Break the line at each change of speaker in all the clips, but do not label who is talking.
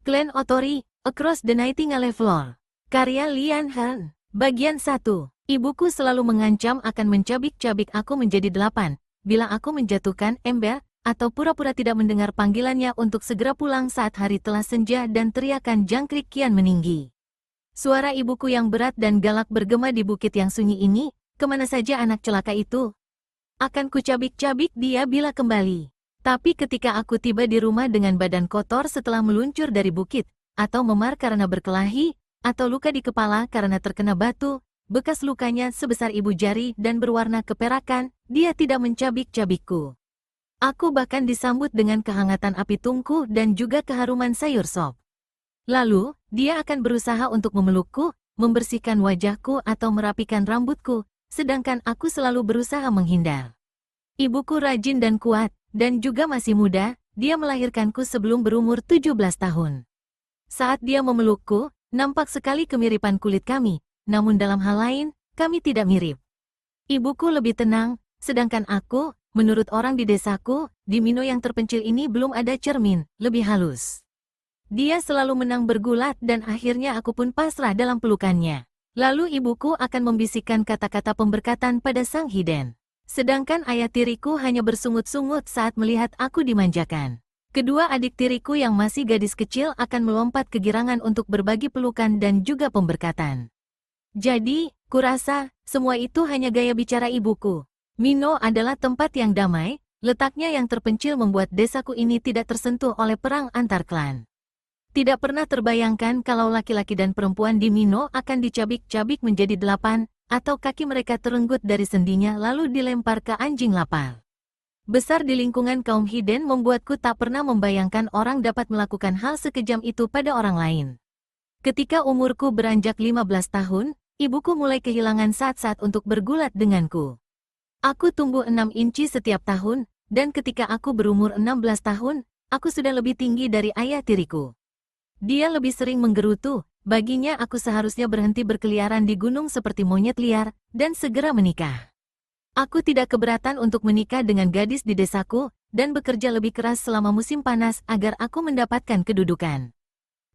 Clan Otori, Across the Nightingale Floor. Karya Lian Han. Bagian 1. Ibuku selalu mengancam akan mencabik-cabik aku menjadi 8, bila aku menjatuhkan ember, atau pura-pura tidak mendengar panggilannya untuk segera pulang saat hari telah senja dan teriakan jangkrik kian meninggi. Suara ibuku yang berat dan galak bergema di bukit yang sunyi ini, kemana saja anak celaka itu? Akan kucabik-cabik dia bila kembali. Tapi ketika aku tiba di rumah dengan badan kotor setelah meluncur dari bukit, atau memar karena berkelahi, atau luka di kepala karena terkena batu, bekas lukanya sebesar ibu jari dan berwarna keperakan, dia tidak mencabik-cabikku. Aku bahkan disambut dengan kehangatan api tungku dan juga keharuman sayur sop. Lalu, dia akan berusaha untuk memelukku, membersihkan wajahku atau merapikan rambutku, sedangkan aku selalu berusaha menghindar. Ibuku rajin dan kuat, dan juga masih muda, dia melahirkanku sebelum berumur 17 tahun. Saat dia memelukku, nampak sekali kemiripan kulit kami, namun dalam hal lain, kami tidak mirip. Ibuku lebih tenang, sedangkan aku, menurut orang di desaku, di Mino yang terpencil ini belum ada cermin, lebih halus. Dia selalu menang bergulat dan akhirnya aku pun pasrah dalam pelukannya. Lalu ibuku akan membisikkan kata-kata pemberkatan pada sang hiden. Sedangkan ayah tiriku hanya bersungut-sungut saat melihat aku dimanjakan. Kedua adik tiriku yang masih gadis kecil akan melompat kegirangan untuk berbagi pelukan dan juga pemberkatan. Jadi, kurasa, semua itu hanya gaya bicara ibuku. Mino adalah tempat yang damai, letaknya yang terpencil membuat desaku ini tidak tersentuh oleh perang antar klan. Tidak pernah terbayangkan kalau laki-laki dan perempuan di Mino akan dicabik-cabik menjadi 8, atau kaki mereka terenggut dari sendinya lalu dilempar ke anjing lapar. Besar di lingkungan kaum hiden membuatku tak pernah membayangkan orang dapat melakukan hal sekejam itu pada orang lain. Ketika umurku beranjak 15 tahun, ibuku mulai kehilangan saat-saat untuk bergulat denganku. Aku tumbuh 6 inci setiap tahun, dan ketika aku berumur 16 tahun, aku sudah lebih tinggi dari ayah tiriku. Dia lebih sering menggerutu, baginya aku seharusnya berhenti berkeliaran di gunung seperti monyet liar, dan segera menikah. Aku tidak keberatan untuk menikah dengan gadis di desaku, dan bekerja lebih keras selama musim panas agar aku mendapatkan kedudukan.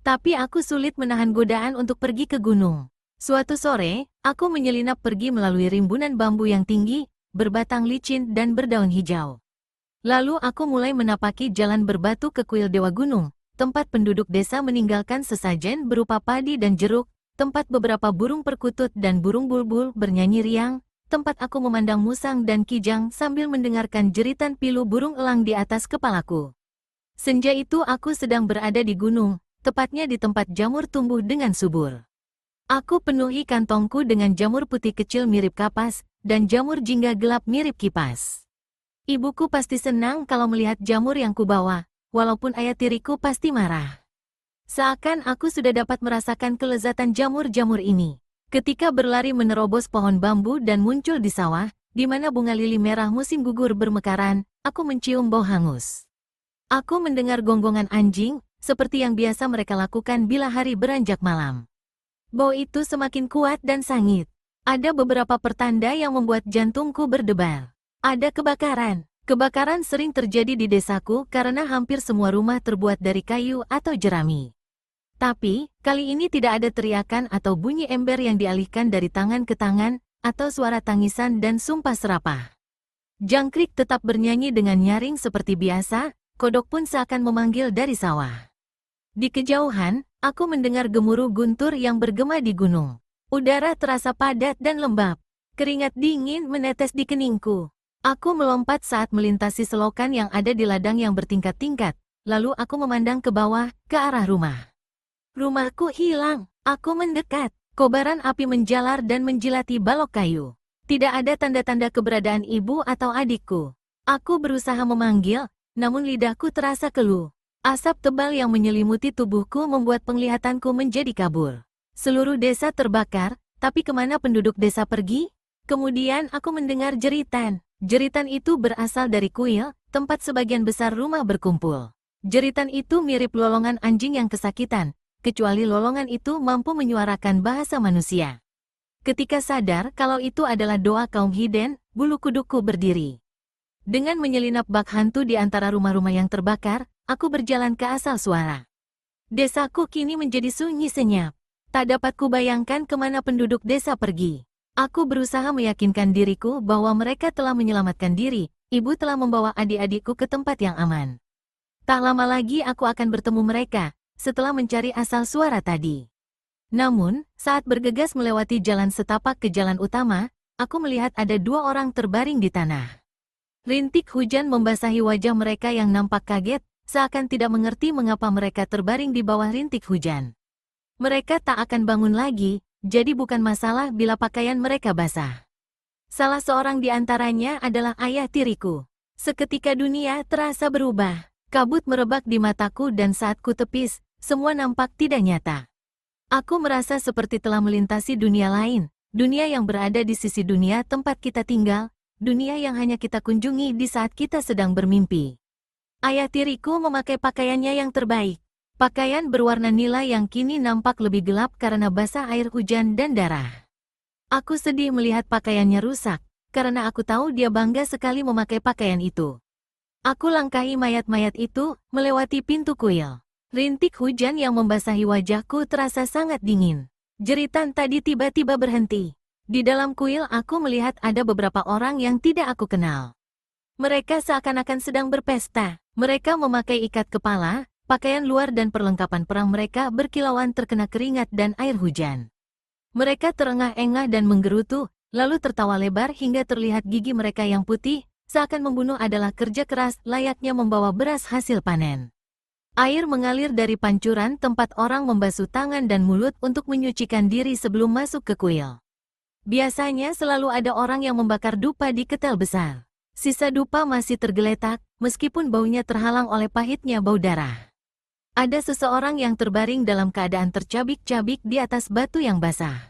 Tapi aku sulit menahan godaan untuk pergi ke gunung. Suatu sore, aku menyelinap pergi melalui rimbunan bambu yang tinggi, berbatang licin dan berdaun hijau. Lalu aku mulai menapaki jalan berbatu ke kuil Dewa Gunung, tempat penduduk desa meninggalkan sesajen berupa padi dan jeruk, tempat beberapa burung perkutut dan burung bulbul bernyanyi riang, tempat aku memandang musang dan kijang sambil mendengarkan jeritan pilu burung elang di atas kepalaku. Senja itu aku sedang berada di gunung, tepatnya di tempat jamur tumbuh dengan subur. Aku penuhi kantongku dengan jamur putih kecil mirip kapas, dan jamur jingga gelap mirip kipas. Ibuku pasti senang kalau melihat jamur yang kubawa, walaupun ayah tiriku pasti marah. Seakan aku sudah dapat merasakan kelezatan jamur-jamur ini. Ketika berlari menerobos pohon bambu dan muncul di sawah, di mana bunga lili merah musim gugur bermekaran, aku mencium bau hangus. Aku mendengar gonggongan anjing, seperti yang biasa mereka lakukan bila hari beranjak malam. Bau itu semakin kuat dan sangit. Ada beberapa pertanda yang membuat jantungku berdebar. Ada kebakaran. Kebakaran sering terjadi di desaku karena hampir semua rumah terbuat dari kayu atau jerami. Tapi, kali ini tidak ada teriakan atau bunyi ember yang dialihkan dari tangan ke tangan, atau suara tangisan dan sumpah serapah. Jangkrik tetap bernyanyi dengan nyaring seperti biasa, kodok pun seakan memanggil dari sawah. Di kejauhan, aku mendengar gemuruh guntur yang bergema di gunung. Udara terasa padat dan lembab. Keringat dingin menetes di keningku. Aku melompat saat melintasi selokan yang ada di ladang yang bertingkat-tingkat, lalu aku memandang ke bawah, ke arah rumah. Rumahku hilang, aku mendekat, kobaran api menjalar dan menjilati balok kayu. Tidak ada tanda-tanda keberadaan ibu atau adikku. Aku berusaha memanggil, namun lidahku terasa keluh. Asap tebal yang menyelimuti tubuhku membuat penglihatanku menjadi kabur. Seluruh desa terbakar, tapi kemana penduduk desa pergi? Kemudian aku mendengar jeritan. Jeritan itu berasal dari kuil, tempat sebagian besar rumah berkumpul. Jeritan itu mirip lolongan anjing yang kesakitan, kecuali lolongan itu mampu menyuarakan bahasa manusia. Ketika sadar kalau itu adalah doa kaum hiden, bulu kuduku berdiri. Dengan menyelinap bak hantu di antara rumah-rumah yang terbakar, aku berjalan ke asal suara. Desaku kini menjadi sunyi senyap. Tak dapat kubayangkan kemana penduduk desa pergi. Aku berusaha meyakinkan diriku bahwa mereka telah menyelamatkan diri. Ibu telah membawa adik-adikku ke tempat yang aman. Tak lama lagi aku akan bertemu mereka, setelah mencari asal suara tadi. Namun, saat bergegas melewati jalan setapak ke jalan utama, aku melihat ada dua orang terbaring di tanah. Rintik hujan membasahi wajah mereka yang nampak kaget, seakan tidak mengerti mengapa mereka terbaring di bawah rintik hujan. Mereka tak akan bangun lagi, jadi bukan masalah bila pakaian mereka basah. Salah seorang di antaranya adalah ayah tiriku. Seketika dunia terasa berubah. Kabut merebak di mataku dan saat ku tepis, semua nampak tidak nyata. Aku merasa seperti telah melintasi dunia lain, dunia yang berada di sisi dunia tempat kita tinggal, dunia yang hanya kita kunjungi di saat kita sedang bermimpi. Ayah tiriku memakai pakaiannya yang terbaik. Pakaian berwarna nila yang kini nampak lebih gelap karena basah air hujan dan darah. Aku sedih melihat pakaiannya rusak, karena aku tahu dia bangga sekali memakai pakaian itu. Aku langkahi mayat-mayat itu, melewati pintu kuil. Rintik hujan yang membasahi wajahku terasa sangat dingin. Jeritan tadi tiba-tiba berhenti. Di dalam kuil aku melihat ada beberapa orang yang tidak aku kenal. Mereka seakan-akan sedang berpesta. Mereka memakai ikat kepala, pakaian luar dan perlengkapan perang mereka berkilauan terkena keringat dan air hujan. Mereka terengah-engah dan menggerutu, lalu tertawa lebar hingga terlihat gigi mereka yang putih, seakan membunuh adalah kerja keras layaknya membawa beras hasil panen. Air mengalir dari pancuran tempat orang membasuh tangan dan mulut untuk menyucikan diri sebelum masuk ke kuil. Biasanya selalu ada orang yang membakar dupa di ketel besar. Sisa dupa masih tergeletak, meskipun baunya terhalang oleh pahitnya bau darah. Ada seseorang yang terbaring dalam keadaan tercabik-cabik di atas batu yang basah.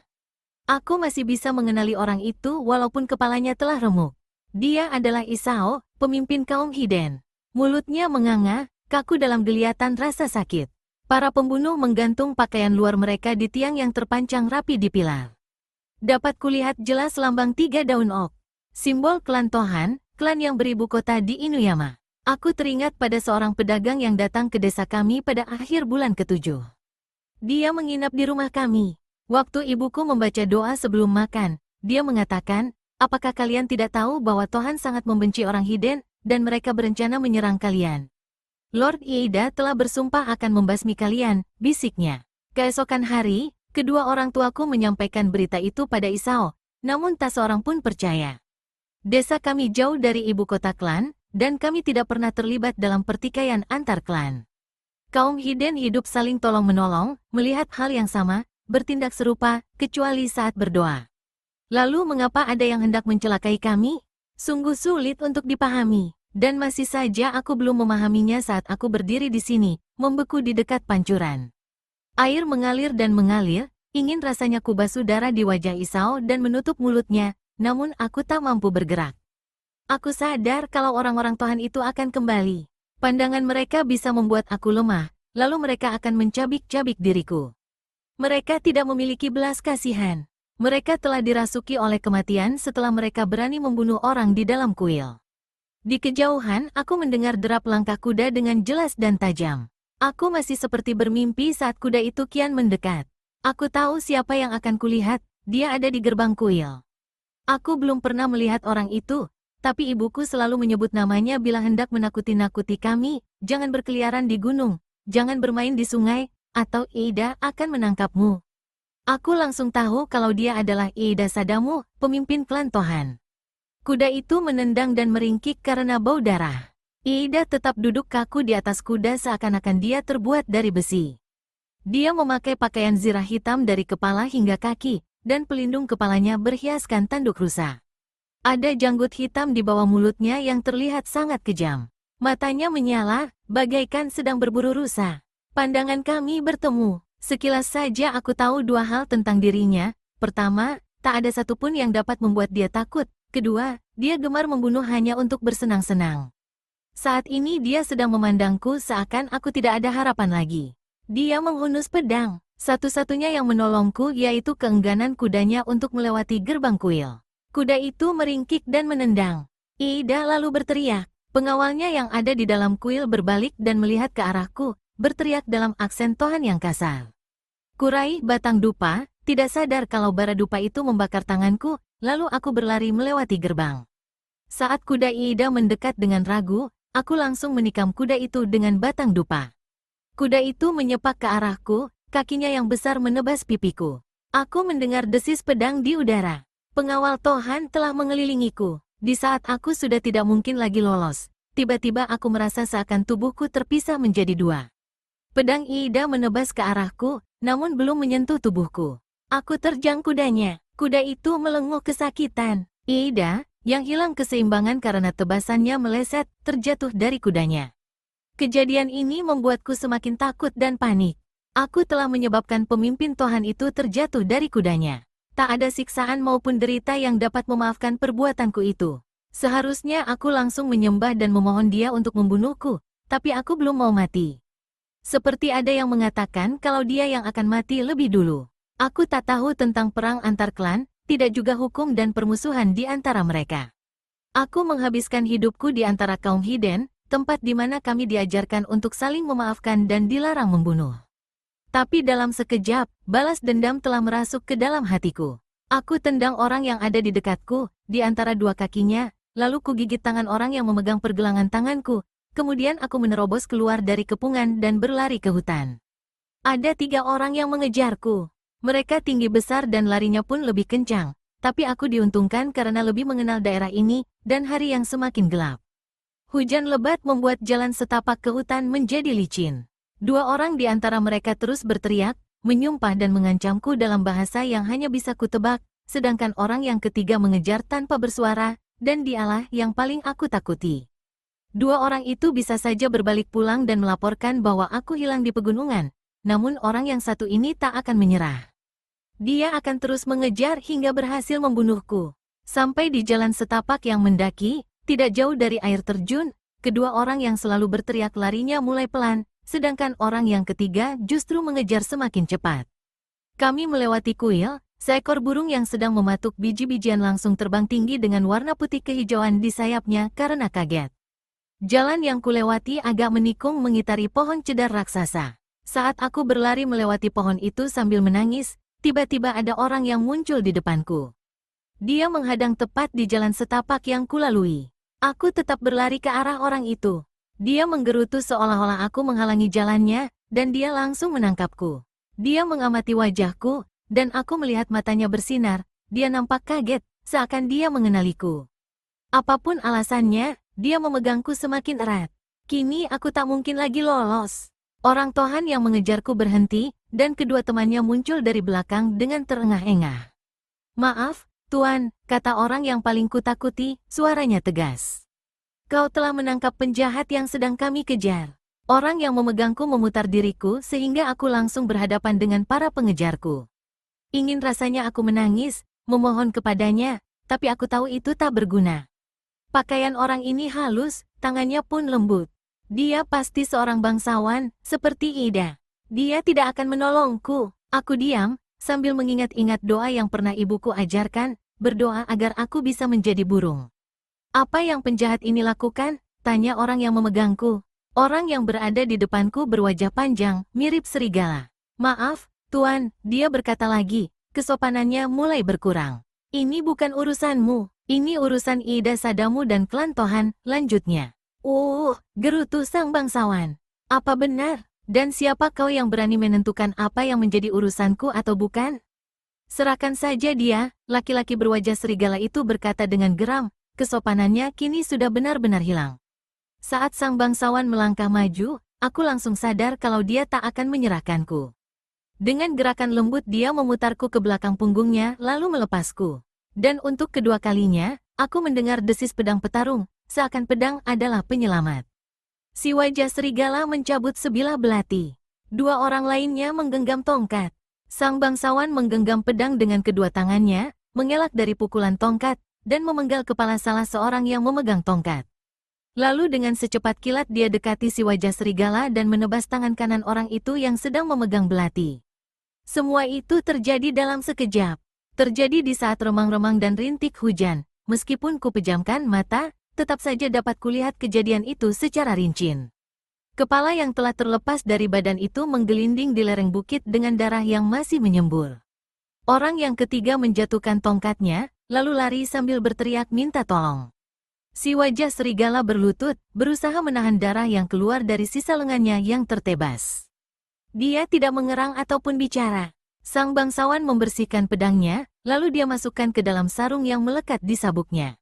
Aku masih bisa mengenali orang itu walaupun kepalanya telah remuk. Dia adalah Isao, pemimpin kaum Hiden. Mulutnya menganga, kaku dalam geliatan rasa sakit. Para pembunuh menggantung pakaian luar mereka di tiang yang terpancang rapi di pilar. Dapat kulihat jelas lambang 3 daun ok. Simbol klan Tohan, klan yang beribu kota di Inuyama. Aku teringat pada seorang pedagang yang datang ke desa kami pada akhir bulan ke-7. Dia menginap di rumah kami. Waktu ibuku membaca doa sebelum makan, dia mengatakan, apakah kalian tidak tahu bahwa Tohan sangat membenci orang Hiden, dan mereka berencana menyerang kalian? Lord Ieida telah bersumpah akan membasmi kalian, bisiknya. Keesokan hari, kedua orang tuaku menyampaikan berita itu pada Isao, namun tak seorang pun percaya. Desa kami jauh dari ibu kota klan, dan kami tidak pernah terlibat dalam pertikaian antar klan. Kaum Hiden hidup saling tolong-menolong, melihat hal yang sama, bertindak serupa, kecuali saat berdoa. Lalu mengapa ada yang hendak mencelakai kami? Sungguh sulit untuk dipahami, dan masih saja aku belum memahaminya saat aku berdiri di sini, membeku di dekat pancuran. Air mengalir dan mengalir, ingin rasanya kubasuh darah di wajah Isao dan menutup mulutnya, namun aku tak mampu bergerak. Aku sadar kalau orang-orang Tohan itu akan kembali. Pandangan mereka bisa membuat aku lemah, lalu mereka akan mencabik-cabik diriku. Mereka tidak memiliki belas kasihan. Mereka telah dirasuki oleh kematian setelah mereka berani membunuh orang di dalam kuil. Di kejauhan, aku mendengar derap langkah kuda dengan jelas dan tajam. Aku masih seperti bermimpi saat kuda itu kian mendekat. Aku tahu siapa yang akan kulihat, dia ada di gerbang kuil. Aku belum pernah melihat orang itu, tapi ibuku selalu menyebut namanya bila hendak menakuti-nakuti kami, jangan berkeliaran di gunung, jangan bermain di sungai, atau Ieida akan menangkapmu. Aku langsung tahu kalau dia adalah Ieida Sadamu, pemimpin klan Tohan. Kuda itu menendang dan meringkik karena bau darah. Ieida tetap duduk kaku di atas kuda seakan-akan dia terbuat dari besi. Dia memakai pakaian zirah hitam dari kepala hingga kaki, dan pelindung kepalanya berhiaskan tanduk rusa. Ada janggut hitam di bawah mulutnya yang terlihat sangat kejam. Matanya menyala, bagaikan sedang berburu rusa. Pandangan kami bertemu. Sekilas saja aku tahu dua hal tentang dirinya. Pertama, tak ada satupun yang dapat membuat dia takut. Kedua, dia gemar membunuh hanya untuk bersenang-senang. Saat ini dia sedang memandangku seakan aku tidak ada harapan lagi. Dia menghunus pedang. Satu-satunya yang menolongku yaitu keengganan kudanya untuk melewati gerbang kuil. Kuda itu meringkik dan menendang. Ieida lalu berteriak. Pengawalnya yang ada di dalam kuil berbalik dan melihat ke arahku, berteriak dalam aksen Tohan yang kasar. Kuraih batang dupa, tidak sadar kalau bara dupa itu membakar tanganku, lalu aku berlari melewati gerbang. Saat kuda Iida mendekat dengan ragu, aku langsung menikam kuda itu dengan batang dupa. Kuda itu menyepak ke arahku, kakinya yang besar menebas pipiku. Aku mendengar desis pedang di udara. Pengawal Tohan telah mengelilingiku. Di saat aku sudah tidak mungkin lagi lolos, tiba-tiba aku merasa seakan tubuhku terpisah menjadi dua. Pedang Iida menebas ke arahku, namun belum menyentuh tubuhku. Aku terjang kudanya. Kuda itu melenguk kesakitan. Iida, yang hilang keseimbangan karena tebasannya meleset, terjatuh dari kudanya. Kejadian ini membuatku semakin takut dan panik. Aku telah menyebabkan pemimpin Tohan itu terjatuh dari kudanya. Tak ada siksaan maupun derita yang dapat memaafkan perbuatanku itu. Seharusnya aku langsung menyembah dan memohon dia untuk membunuhku, tapi aku belum mau mati. Seperti ada yang mengatakan kalau dia yang akan mati lebih dulu. Aku tak tahu tentang perang antar klan, tidak juga hukum dan permusuhan di antara mereka. Aku menghabiskan hidupku di antara kaum Hiden, tempat di mana kami diajarkan untuk saling memaafkan dan dilarang membunuh. Tapi dalam sekejap, balas dendam telah merasuk ke dalam hatiku. Aku tendang orang yang ada di dekatku, di antara dua kakinya, lalu kugigit tangan orang yang memegang pergelangan tanganku, kemudian aku menerobos keluar dari kepungan dan berlari ke hutan. Ada 3 orang yang mengejarku. Mereka tinggi besar dan larinya pun lebih kencang, tapi aku diuntungkan karena lebih mengenal daerah ini, dan hari yang semakin gelap. Hujan lebat membuat jalan setapak ke hutan menjadi licin. 2 orang di antara mereka terus berteriak, menyumpah dan mengancamku dalam bahasa yang hanya bisa kutebak, sedangkan orang yang ketiga mengejar tanpa bersuara, dan dialah yang paling aku takuti. 2 orang itu bisa saja berbalik pulang dan melaporkan bahwa aku hilang di pegunungan, namun orang yang satu ini tak akan menyerah. Dia akan terus mengejar hingga berhasil membunuhku. Sampai di jalan setapak yang mendaki, tidak jauh dari air terjun, kedua orang yang selalu berteriak larinya mulai pelan, sedangkan orang yang ketiga justru mengejar semakin cepat. Kami melewati kuil, seekor burung yang sedang mematuk biji-bijian langsung terbang tinggi dengan warna putih kehijauan di sayapnya karena kaget. Jalan yang kulewati agak menikung mengitari pohon cedar raksasa. Saat aku berlari melewati pohon itu sambil menangis, tiba-tiba ada orang yang muncul di depanku. Dia menghadang tepat di jalan setapak yang kulalui. Aku tetap berlari ke arah orang itu. Dia menggerutu seolah-olah aku menghalangi jalannya, dan dia langsung menangkapku. Dia mengamati wajahku, dan aku melihat matanya bersinar. Dia nampak kaget, seakan dia mengenaliku. Apapun alasannya, dia memegangku semakin erat. Kini aku tak mungkin lagi lolos. Orang Tohan yang mengejarku berhenti, dan kedua temannya muncul dari belakang dengan terengah-engah. "Maaf, Tuan," kata orang yang paling kutakuti, suaranya tegas. "Kau telah menangkap penjahat yang sedang kami kejar." Orang yang memegangku memutar diriku sehingga aku langsung berhadapan dengan para pengejarku. Ingin rasanya aku menangis, memohon kepadanya, tapi aku tahu itu tak berguna. Pakaian orang ini halus, tangannya pun lembut. Dia pasti seorang bangsawan, seperti Ida. Dia tidak akan menolongku. Aku diam, sambil mengingat-ingat doa yang pernah ibuku ajarkan, berdoa agar aku bisa menjadi burung. "Apa yang penjahat ini lakukan?" tanya orang yang memegangku. Orang yang berada di depanku berwajah panjang, mirip serigala. "Maaf, Tuan," dia berkata lagi, kesopanannya mulai berkurang. "Ini bukan urusanmu, ini urusan Ida Sadamu dan klan Tohan," lanjutnya. Gerutu sang bangsawan. "Apa benar? Dan siapa kau yang berani menentukan apa yang menjadi urusanku atau bukan?" "Serahkan saja dia," laki-laki berwajah serigala itu berkata dengan geram. Kesopanannya kini sudah benar-benar hilang. Saat sang bangsawan melangkah maju, aku langsung sadar kalau dia tak akan menyerahkanku. Dengan gerakan lembut dia memutarku ke belakang punggungnya lalu melepasku. Dan untuk kedua kalinya, aku mendengar desis pedang petarung, seakan pedang adalah penyelamat. Si wajah serigala mencabut sebilah belati. 2 orang lainnya menggenggam tongkat. Sang bangsawan menggenggam pedang dengan kedua tangannya, mengelak dari pukulan tongkat, dan memenggal kepala salah seorang yang memegang tongkat. Lalu dengan secepat kilat dia dekati si wajah serigala dan menebas tangan kanan orang itu yang sedang memegang belati. Semua itu terjadi dalam sekejap. Terjadi di saat remang-remang dan rintik hujan. Meskipun ku pejamkan mata, tetap saja dapat kulihat kejadian itu secara rinci. Kepala yang telah terlepas dari badan itu menggelinding di lereng bukit dengan darah yang masih menyembur. Orang yang ketiga menjatuhkan tongkatnya, lalu lari sambil berteriak minta tolong. Si wajah serigala berlutut, berusaha menahan darah yang keluar dari sisa lengannya yang tertebas. Dia tidak mengerang ataupun bicara. Sang bangsawan membersihkan pedangnya, lalu dia masukkan ke dalam sarung yang melekat di sabuknya.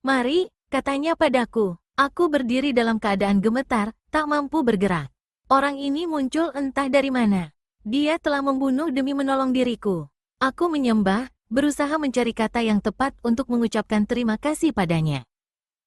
"Mari," katanya padaku. Aku berdiri dalam keadaan gemetar, tak mampu bergerak. Orang ini muncul entah dari mana. Dia telah membunuh demi menolong diriku. Aku menyembah, berusaha mencari kata yang tepat untuk mengucapkan terima kasih padanya.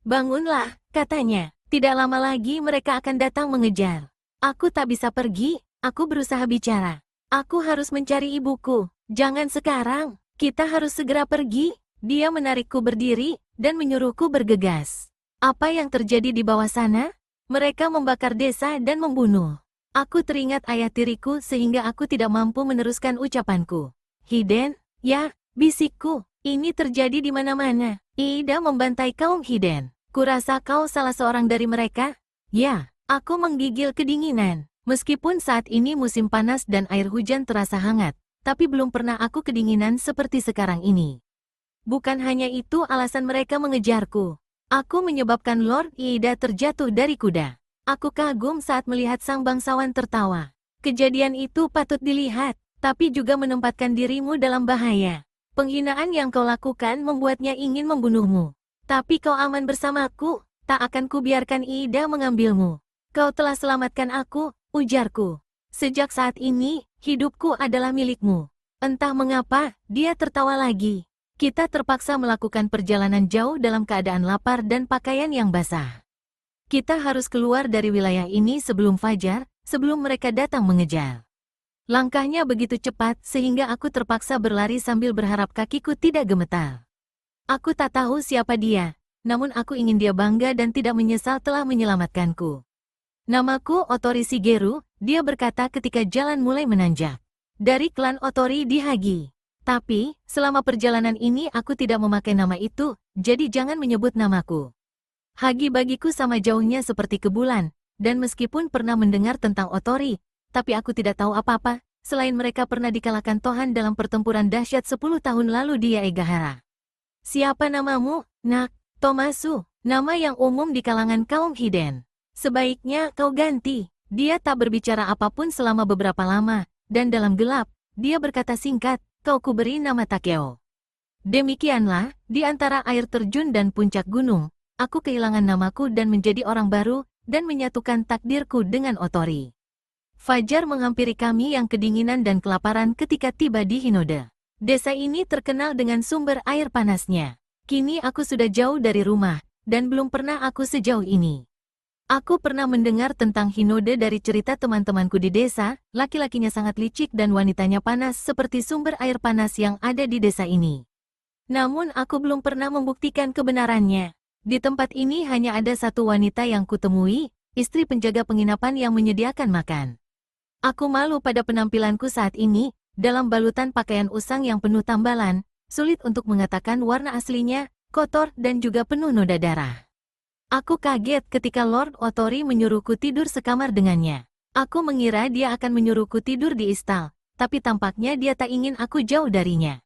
"Bangunlah," katanya. "Tidak lama lagi mereka akan datang mengejar." Aku tak bisa pergi, aku berusaha bicara. "Aku harus mencari ibuku. Jangan sekarang, kita harus segera pergi." Dia menarikku berdiri, dan menyuruhku bergegas. Apa yang terjadi di bawah sana? Mereka membakar desa dan membunuh. Aku teringat ayah tiriku sehingga aku tidak mampu meneruskan ucapanku. "Hiden, ya," bisikku. "Ini terjadi di mana-mana. Ida membantai kaum Hiden. Kurasa kau salah seorang dari mereka?" "Ya." Aku menggigil kedinginan. Meskipun saat ini musim panas dan air hujan terasa hangat, tapi belum pernah aku kedinginan seperti sekarang ini. Bukan hanya itu alasan mereka mengejarku. Aku menyebabkan Lord Ida terjatuh dari kuda. Aku kagum saat melihat sang bangsawan tertawa. Kejadian itu patut dilihat, tapi juga menempatkan dirimu dalam bahaya. Penghinaan yang kau lakukan membuatnya ingin membunuhmu. Tapi kau aman bersamaku, tak akan kubiarkan Ida mengambilmu. Kau telah selamatkan aku, ujarku. Sejak saat ini, hidupku adalah milikmu. Entah mengapa, dia tertawa lagi. Kita terpaksa melakukan perjalanan jauh dalam keadaan lapar dan pakaian yang basah. Kita harus keluar dari wilayah ini sebelum fajar, sebelum mereka datang mengejar. Langkahnya begitu cepat sehingga aku terpaksa berlari sambil berharap kakiku tidak gemetar. Aku tak tahu siapa dia, namun aku ingin dia bangga dan tidak menyesal telah menyelamatkanku. "Namaku Otori Shigeru," dia berkata ketika jalan mulai menanjak. "Dari klan Otori di Hagi. Tapi, selama perjalanan ini aku tidak memakai nama itu, jadi jangan menyebut namaku. Hagi bagiku sama jauhnya seperti ke bulan, dan meskipun pernah mendengar tentang Otori, tapi aku tidak tahu apa-apa, selain mereka pernah dikalahkan Tohan dalam pertempuran dahsyat 10 tahun lalu di Aegahara." "Siapa namamu, Nak?" "Tomasu, nama yang umum di kalangan kaum Hiden. Sebaiknya kau ganti." Dia tak berbicara apapun selama beberapa lama, dan dalam gelap, dia berkata singkat, "Kau kuberi nama Takeo." Demikianlah, di antara air terjun dan puncak gunung, aku kehilangan namaku dan menjadi orang baru, dan menyatukan takdirku dengan Otori. Fajar menghampiri kami yang kedinginan dan kelaparan ketika tiba di Hinode. Desa ini terkenal dengan sumber air panasnya. Kini aku sudah jauh dari rumah, dan belum pernah aku sejauh ini. Aku pernah mendengar tentang Hinode dari cerita teman-temanku di desa, laki-lakinya sangat licik dan wanitanya panas seperti sumber air panas yang ada di desa ini. Namun aku belum pernah membuktikan kebenarannya. Di tempat ini hanya ada satu wanita yang kutemui, istri penjaga penginapan yang menyediakan makan. Aku malu pada penampilanku saat ini, dalam balutan pakaian usang yang penuh tambalan, sulit untuk mengatakan warna aslinya, kotor dan juga penuh noda darah. Aku kaget ketika Lord Otori menyuruhku tidur sekamar dengannya. Aku mengira dia akan menyuruhku tidur di istal, tapi tampaknya dia tak ingin aku jauh darinya.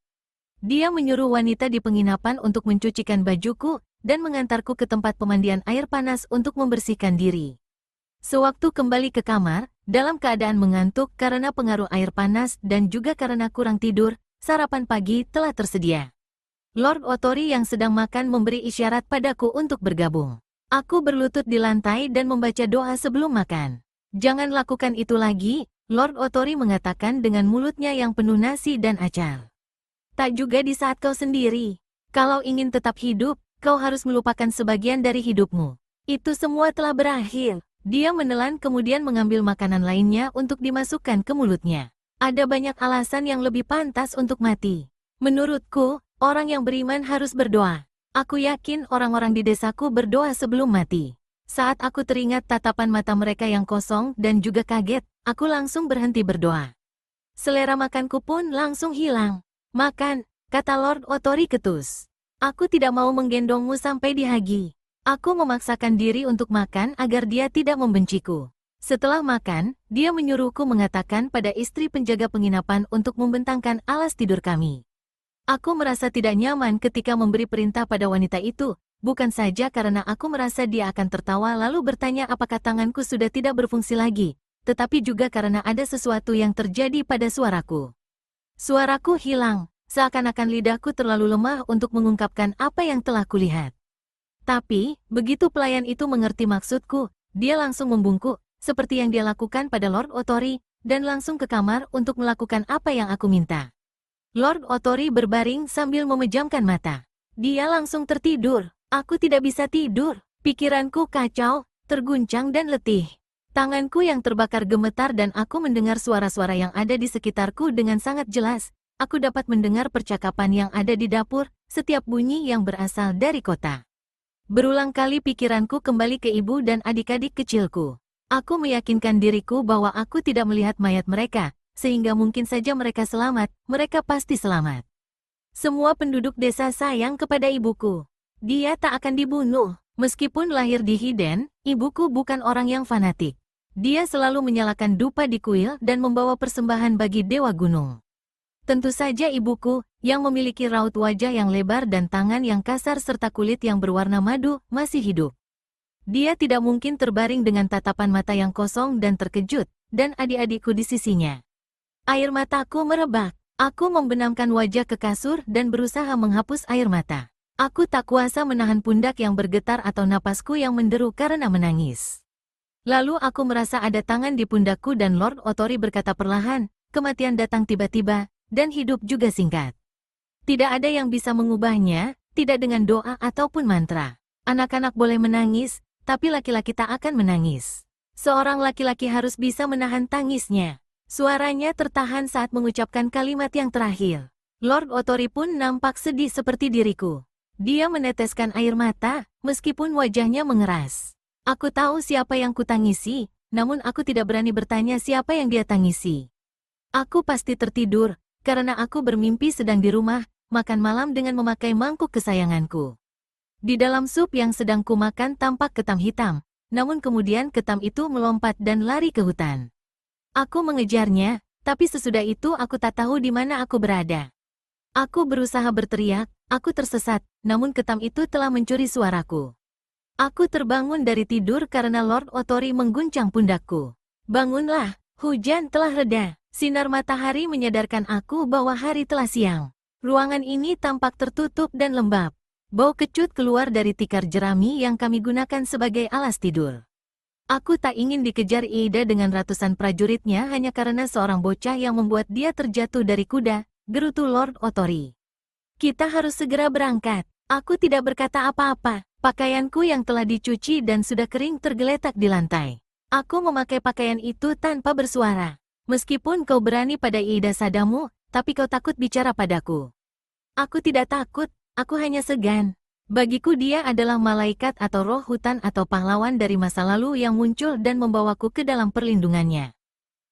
Dia menyuruh wanita di penginapan untuk mencucikan bajuku, dan mengantarku ke tempat pemandian air panas untuk membersihkan diri. Sewaktu kembali ke kamar, dalam keadaan mengantuk karena pengaruh air panas dan juga karena kurang tidur, sarapan pagi telah tersedia. Lord Otori yang sedang makan memberi isyarat padaku untuk bergabung. Aku berlutut di lantai dan membaca doa sebelum makan. "Jangan lakukan itu lagi," Lord Otori mengatakan dengan mulutnya yang penuh nasi dan acar. "Tak juga di saat kau sendiri. Kalau ingin tetap hidup, kau harus melupakan sebagian dari hidupmu. Itu semua telah berakhir." Dia menelan kemudian mengambil makanan lainnya untuk dimasukkan ke mulutnya. "Ada banyak alasan yang lebih pantas untuk mati. Menurutku, orang yang beriman harus berdoa. Aku yakin orang-orang di desaku berdoa sebelum mati." Saat aku teringat tatapan mata mereka yang kosong dan juga kaget, aku langsung berhenti berdoa. Selera makanku pun langsung hilang. "Makan," kata Lord Otori ketus. "Aku tidak mau menggendongmu sampai di Hagi." Aku memaksakan diri untuk makan agar dia tidak membenciku. Setelah makan, dia menyuruhku mengatakan pada istri penjaga penginapan untuk membentangkan alas tidur kami. Aku merasa tidak nyaman ketika memberi perintah pada wanita itu, bukan saja karena aku merasa dia akan tertawa lalu bertanya apakah tanganku sudah tidak berfungsi lagi, tetapi juga karena ada sesuatu yang terjadi pada suaraku. Suaraku hilang, seakan-akan lidahku terlalu lemah untuk mengungkapkan apa yang telah kulihat. Tapi, begitu pelayan itu mengerti maksudku, dia langsung membungkuk, seperti yang dia lakukan pada Lord Otori, dan langsung ke kamar untuk melakukan apa yang aku minta. Lord Otori berbaring sambil memejamkan mata. Dia langsung tertidur. Aku tidak bisa tidur. Pikiranku kacau, terguncang dan letih. Tanganku yang terbakar gemetar dan aku mendengar suara-suara yang ada di sekitarku dengan sangat jelas. Aku dapat mendengar percakapan yang ada di dapur, setiap bunyi yang berasal dari kota. Berulang kali pikiranku kembali ke ibu dan adik-adik kecilku. Aku meyakinkan diriku bahwa aku tidak melihat mayat mereka, sehingga mungkin saja mereka selamat, mereka pasti selamat. Semua penduduk desa sayang kepada ibuku. Dia tak akan dibunuh. Meskipun lahir di Hiden, ibuku bukan orang yang fanatik. Dia selalu menyalakan dupa di kuil dan membawa persembahan bagi dewa gunung. Tentu saja ibuku, yang memiliki raut wajah yang lebar dan tangan yang kasar serta kulit yang berwarna madu, masih hidup. Dia tidak mungkin terbaring dengan tatapan mata yang kosong dan terkejut, dan adik-adikku di sisinya. Air mataku merebak. Aku membenamkan wajah ke kasur dan berusaha menghapus air mata. Aku tak kuasa menahan pundak yang bergetar atau napasku yang menderu karena menangis. Lalu aku merasa ada tangan di pundakku dan Lord Otori berkata perlahan, kematian datang tiba-tiba, dan hidup juga singkat. Tidak ada yang bisa mengubahnya, tidak dengan doa ataupun mantra. Anak-anak boleh menangis, tapi laki-laki tak akan menangis. Seorang laki-laki harus bisa menahan tangisnya. Suaranya tertahan saat mengucapkan kalimat yang terakhir. Lord Otori pun nampak sedih seperti diriku. Dia meneteskan air mata, meskipun wajahnya mengeras. Aku tahu siapa yang kutangisi, namun aku tidak berani bertanya siapa yang dia tangisi. Aku pasti tertidur, karena aku bermimpi sedang di rumah, makan malam dengan memakai mangkuk kesayanganku. Di dalam sup yang sedang kumakan tampak ketam hitam, namun kemudian ketam itu melompat dan lari ke hutan. Aku mengejarnya, tapi sesudah itu aku tak tahu di mana aku berada. Aku berusaha berteriak, aku tersesat, namun ketam itu telah mencuri suaraku. Aku terbangun dari tidur karena Lord Otori mengguncang pundakku. Bangunlah, hujan telah reda. Sinar matahari menyadarkan aku bahwa hari telah siang. Ruangan ini tampak tertutup dan lembab. Bau kecut keluar dari tikar jerami yang kami gunakan sebagai alas tidur. Aku tak ingin dikejar Ida dengan ratusan prajuritnya hanya karena seorang bocah yang membuat dia terjatuh dari kuda, gerutu Lord Otori. Kita harus segera berangkat. Aku tidak berkata apa-apa. Pakaianku yang telah dicuci dan sudah kering tergeletak di lantai. Aku memakai pakaian itu tanpa bersuara. Meskipun kau berani pada Ida Sadamu, tapi kau takut bicara padaku. Aku tidak takut. Aku hanya segan. Bagiku dia adalah malaikat atau roh hutan atau pahlawan dari masa lalu yang muncul dan membawaku ke dalam perlindungannya.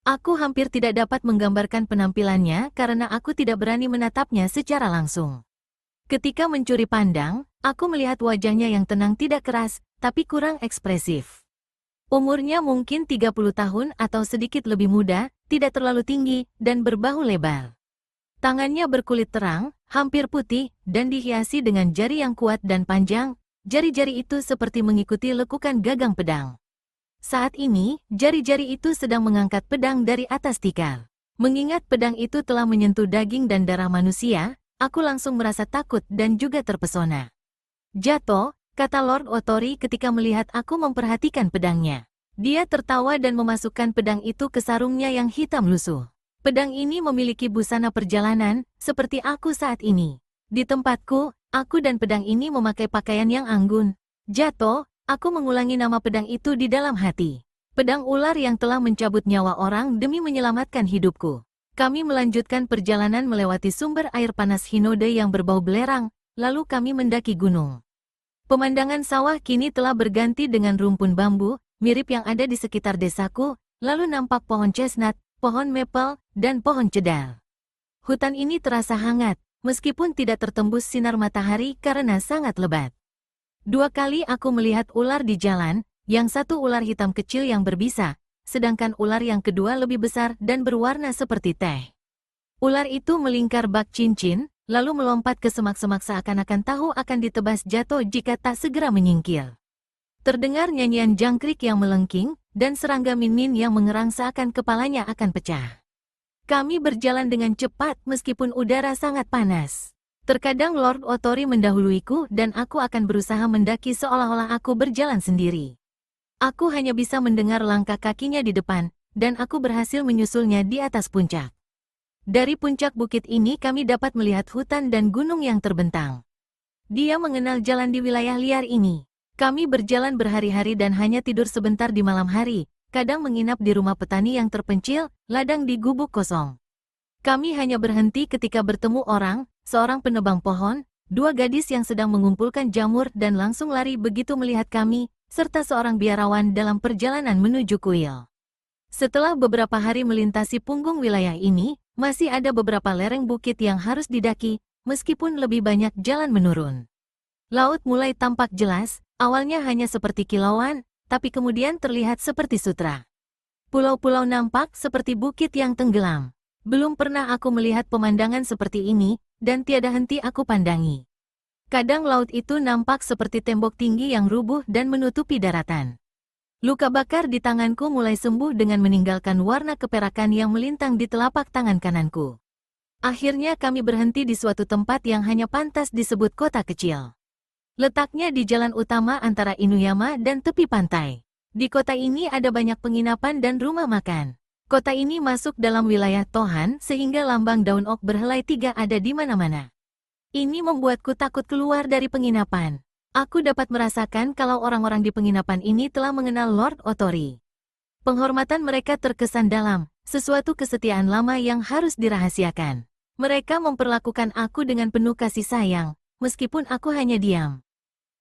Aku hampir tidak dapat menggambarkan penampilannya karena aku tidak berani menatapnya secara langsung. Ketika mencuri pandang, aku melihat wajahnya yang tenang tidak keras, tapi kurang ekspresif. Umurnya mungkin 30 tahun atau sedikit lebih muda, tidak terlalu tinggi, dan berbahu lebar. Tangannya berkulit terang, hampir putih, dan dihiasi dengan jari yang kuat dan panjang. Jari-jari itu seperti mengikuti lekukan gagang pedang. Saat ini, jari-jari itu sedang mengangkat pedang dari atas tikar. Mengingat pedang itu telah menyentuh daging dan darah manusia, aku langsung merasa takut dan juga terpesona. Jatuh, kata Lord Otori ketika melihat aku memperhatikan pedangnya. Dia tertawa dan memasukkan pedang itu ke sarungnya yang hitam lusuh. Pedang ini memiliki busana perjalanan, seperti aku saat ini. Di tempatku, aku dan pedang ini memakai pakaian yang anggun. Jatuh, aku mengulangi nama pedang itu di dalam hati. Pedang ular yang telah mencabut nyawa orang demi menyelamatkan hidupku. Kami melanjutkan perjalanan melewati sumber air panas Hinode yang berbau belerang, lalu kami mendaki gunung. Pemandangan sawah kini telah berganti dengan rumpun bambu, mirip yang ada di sekitar desaku, lalu nampak pohon chestnut, pohon maple, dan pohon cedar. Hutan ini terasa hangat, meskipun tidak tertembus sinar matahari karena sangat lebat. 2 kali aku melihat ular di jalan, yang satu ular hitam kecil yang berbisa, sedangkan ular yang kedua lebih besar dan berwarna seperti teh. Ular itu melingkar bak cincin, lalu melompat ke semak-semak seakan-akan tahu akan ditebas jatuh jika tak segera menyingkir. Terdengar nyanyian jangkrik yang melengking, dan serangga Min-Min yang mengerang seakan kepalanya akan pecah. Kami berjalan dengan cepat meskipun udara sangat panas. Terkadang Lord Otori mendahuluiku dan aku akan berusaha mendaki seolah-olah aku berjalan sendiri. Aku hanya bisa mendengar langkah kakinya di depan, dan aku berhasil menyusulnya di atas puncak. Dari puncak bukit ini kami dapat melihat hutan dan gunung yang terbentang. Dia mengenal jalan di wilayah liar ini. Kami berjalan berhari-hari dan hanya tidur sebentar di malam hari, kadang menginap di rumah petani yang terpencil, ladang di gubuk kosong. Kami hanya berhenti ketika bertemu orang, seorang penebang pohon, dua gadis yang sedang mengumpulkan jamur dan langsung lari begitu melihat kami, serta seorang biarawan dalam perjalanan menuju kuil. Setelah beberapa hari melintasi punggung wilayah ini, masih ada beberapa lereng bukit yang harus didaki, meskipun lebih banyak jalan menurun. Laut mulai tampak jelas, awalnya hanya seperti kilauan, tapi kemudian terlihat seperti sutra. Pulau-pulau nampak seperti bukit yang tenggelam. Belum pernah aku melihat pemandangan seperti ini, dan tiada henti aku pandangi. Kadang laut itu nampak seperti tembok tinggi yang rubuh dan menutupi daratan. Luka bakar di tanganku mulai sembuh dengan meninggalkan warna keperakan yang melintang di telapak tangan kananku. Akhirnya kami berhenti di suatu tempat yang hanya pantas disebut kota kecil. Letaknya di jalan utama antara Inuyama dan tepi pantai. Di kota ini ada banyak penginapan dan rumah makan. Kota ini masuk dalam wilayah Tohan sehingga lambang daun ok berhelai 3 ada di mana-mana. Ini membuatku takut keluar dari penginapan. Aku dapat merasakan kalau orang-orang di penginapan ini telah mengenal Lord Otori. Penghormatan mereka terkesan dalam, sesuatu kesetiaan lama yang harus dirahasiakan. Mereka memperlakukan aku dengan penuh kasih sayang, meskipun aku hanya diam.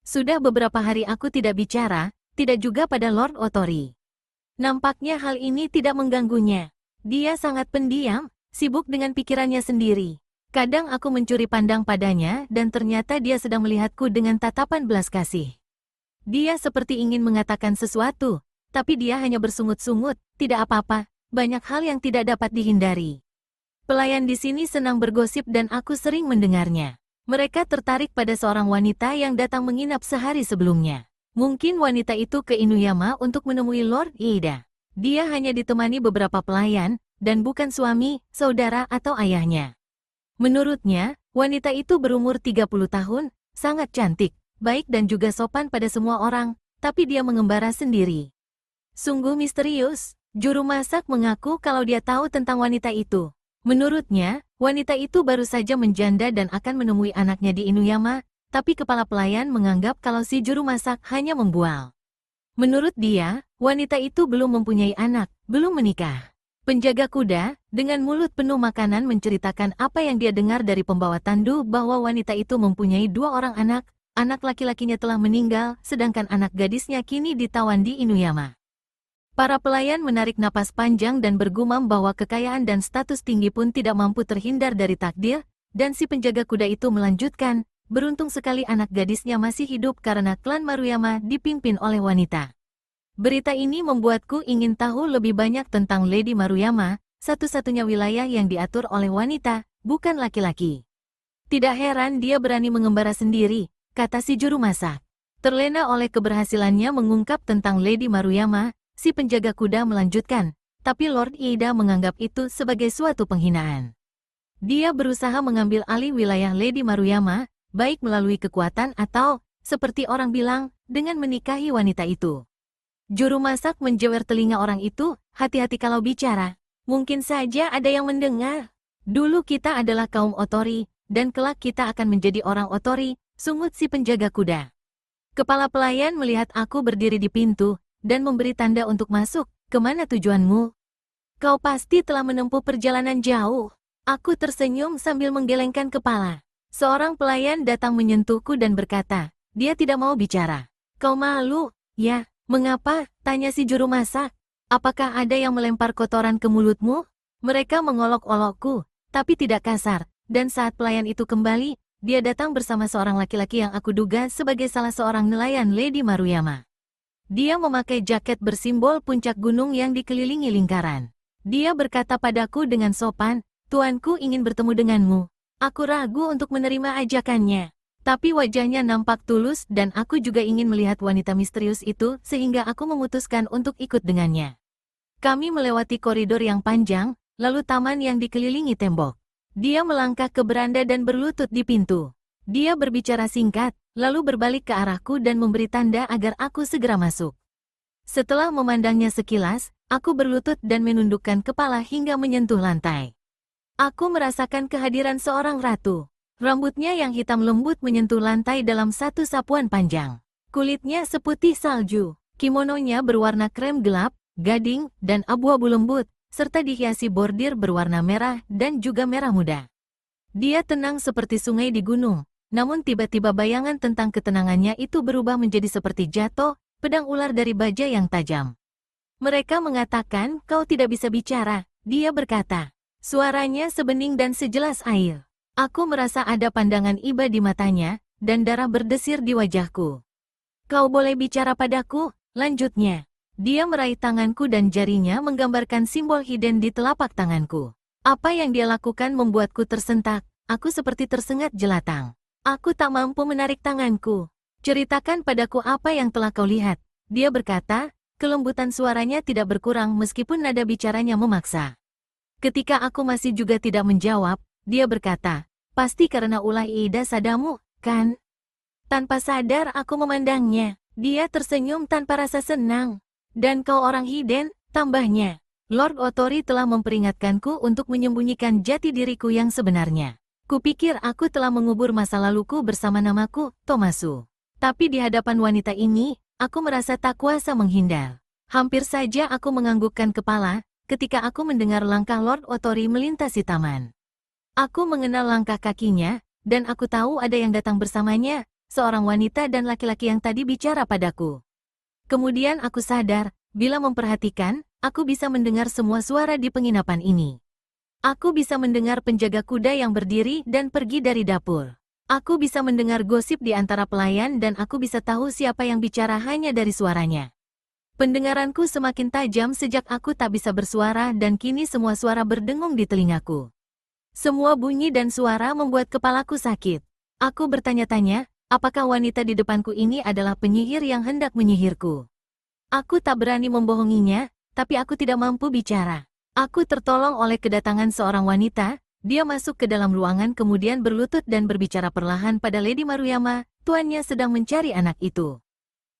Sudah beberapa hari aku tidak bicara, tidak juga pada Lord Otori. Nampaknya hal ini tidak mengganggunya. Dia sangat pendiam, sibuk dengan pikirannya sendiri. Kadang aku mencuri pandang padanya dan ternyata dia sedang melihatku dengan tatapan belas kasih. Dia seperti ingin mengatakan sesuatu, tapi dia hanya bersungut-sungut, tidak apa-apa, banyak hal yang tidak dapat dihindari. Pelayan di sini senang bergosip dan aku sering mendengarnya. Mereka tertarik pada seorang wanita yang datang menginap sehari sebelumnya. Mungkin wanita itu ke Inuyama untuk menemui Lord Iida. Dia hanya ditemani beberapa pelayan, dan bukan suami, saudara atau ayahnya. Menurutnya, wanita itu berumur 30 tahun, sangat cantik, baik dan juga sopan pada semua orang, tapi dia mengembara sendiri. Sungguh misterius, juru masak mengaku kalau dia tahu tentang wanita itu. Menurutnya, wanita itu baru saja menjanda dan akan menemui anaknya di Inuyama, tapi kepala pelayan menganggap kalau si juru masak hanya membual. Menurut dia, wanita itu belum mempunyai anak, belum menikah. Penjaga kuda, dengan mulut penuh makanan menceritakan apa yang dia dengar dari pembawa tandu bahwa wanita itu mempunyai 2 orang anak, anak laki-lakinya telah meninggal, sedangkan anak gadisnya kini ditawan di Inuyama. Para pelayan menarik napas panjang dan bergumam bahwa kekayaan dan status tinggi pun tidak mampu terhindar dari takdir, dan si penjaga kuda itu melanjutkan, beruntung sekali anak gadisnya masih hidup karena klan Maruyama dipimpin oleh wanita. Berita ini membuatku ingin tahu lebih banyak tentang Lady Maruyama, satu-satunya wilayah yang diatur oleh wanita, bukan laki-laki. Tidak heran dia berani mengembara sendiri, kata si juru masak. Terlena oleh keberhasilannya mengungkap tentang Lady Maruyama, si penjaga kuda melanjutkan, tapi Lord Iida menganggap itu sebagai suatu penghinaan. Dia berusaha mengambil alih wilayah Lady Maruyama, baik melalui kekuatan atau, seperti orang bilang, dengan menikahi wanita itu. Juru masak menjewer telinga orang itu, hati-hati kalau bicara. Mungkin saja ada yang mendengar. Dulu kita adalah kaum Otori, dan kelak kita akan menjadi orang Otori, sungut si penjaga kuda. Kepala pelayan melihat aku berdiri di pintu, dan memberi tanda untuk masuk. Kemana tujuanmu? Kau pasti telah menempuh perjalanan jauh. Aku tersenyum sambil menggelengkan kepala. Seorang pelayan datang menyentuhku dan berkata, dia tidak mau bicara. Kau malu? Ya. Mengapa? Tanya si juru masak. Apakah ada yang melempar kotoran ke mulutmu? Mereka mengolok-olokku, tapi tidak kasar, dan saat pelayan itu kembali, dia datang bersama seorang laki-laki yang aku duga sebagai salah seorang nelayan Lady Maruyama. Dia memakai jaket bersimbol puncak gunung yang dikelilingi lingkaran. Dia berkata padaku dengan sopan, "Tuanku ingin bertemu denganmu." Aku ragu untuk menerima ajakannya. Tapi wajahnya nampak tulus dan aku juga ingin melihat wanita misterius itu sehingga aku memutuskan untuk ikut dengannya. Kami melewati koridor yang panjang, lalu taman yang dikelilingi tembok. Dia melangkah ke beranda dan berlutut di pintu. Dia berbicara singkat, lalu berbalik ke arahku dan memberi tanda agar aku segera masuk. Setelah memandangnya sekilas, aku berlutut dan menundukkan kepala hingga menyentuh lantai. Aku merasakan kehadiran seorang ratu. Rambutnya yang hitam lembut menyentuh lantai dalam satu sapuan panjang. Kulitnya seputih salju. Kimononya berwarna krem gelap, gading, dan abu-abu lembut, serta dihiasi bordir berwarna merah dan juga merah muda. Dia tenang seperti sungai di gunung, namun tiba-tiba bayangan tentang ketenangannya itu berubah menjadi seperti jatuh, pedang ular dari baja yang tajam. Mereka mengatakan, "Kau tidak bisa bicara," dia berkata. Suaranya sebening dan sejelas air. Aku merasa ada pandangan iba di matanya, dan darah berdesir di wajahku. "Kau boleh bicara padaku," lanjutnya. Dia meraih tanganku dan jarinya menggambarkan simbol hidden di telapak tanganku. Apa yang dia lakukan membuatku tersentak, aku seperti tersengat jelatang. Aku tak mampu menarik tanganku. "Ceritakan padaku apa yang telah kau lihat," dia berkata, kelembutan suaranya tidak berkurang meskipun nada bicaranya memaksa. Ketika aku masih juga tidak menjawab, dia berkata, "Pasti karena ulah Ida Sadamu, kan?" Tanpa sadar aku memandangnya. Dia tersenyum tanpa rasa senang. "Dan kau orang hidden," tambahnya. Lord Otori telah memperingatkanku untuk menyembunyikan jati diriku yang sebenarnya. Kupikir aku telah mengubur masa laluku bersama namaku, Tomasu. Tapi di hadapan wanita ini, aku merasa tak kuasa menghindar. Hampir saja aku menganggukkan kepala, ketika aku mendengar langkah Lord Otori melintasi taman. Aku mengenal langkah kakinya, dan aku tahu ada yang datang bersamanya, seorang wanita dan laki-laki yang tadi bicara padaku. Kemudian aku sadar, bila memperhatikan, aku bisa mendengar semua suara di penginapan ini. Aku bisa mendengar penjaga kuda yang berdiri dan pergi dari dapur. Aku bisa mendengar gosip di antara pelayan dan aku bisa tahu siapa yang bicara hanya dari suaranya. Pendengaranku semakin tajam sejak aku tak bisa bersuara dan kini semua suara berdengung di telingaku. Semua bunyi dan suara membuat kepalaku sakit. Aku bertanya-tanya, apakah wanita di depanku ini adalah penyihir yang hendak menyihirku? Aku tak berani membohonginya, tapi aku tidak mampu bicara. Aku tertolong oleh kedatangan seorang wanita, dia masuk ke dalam ruangan kemudian berlutut dan berbicara perlahan pada Lady Maruyama, tuannya sedang mencari anak itu.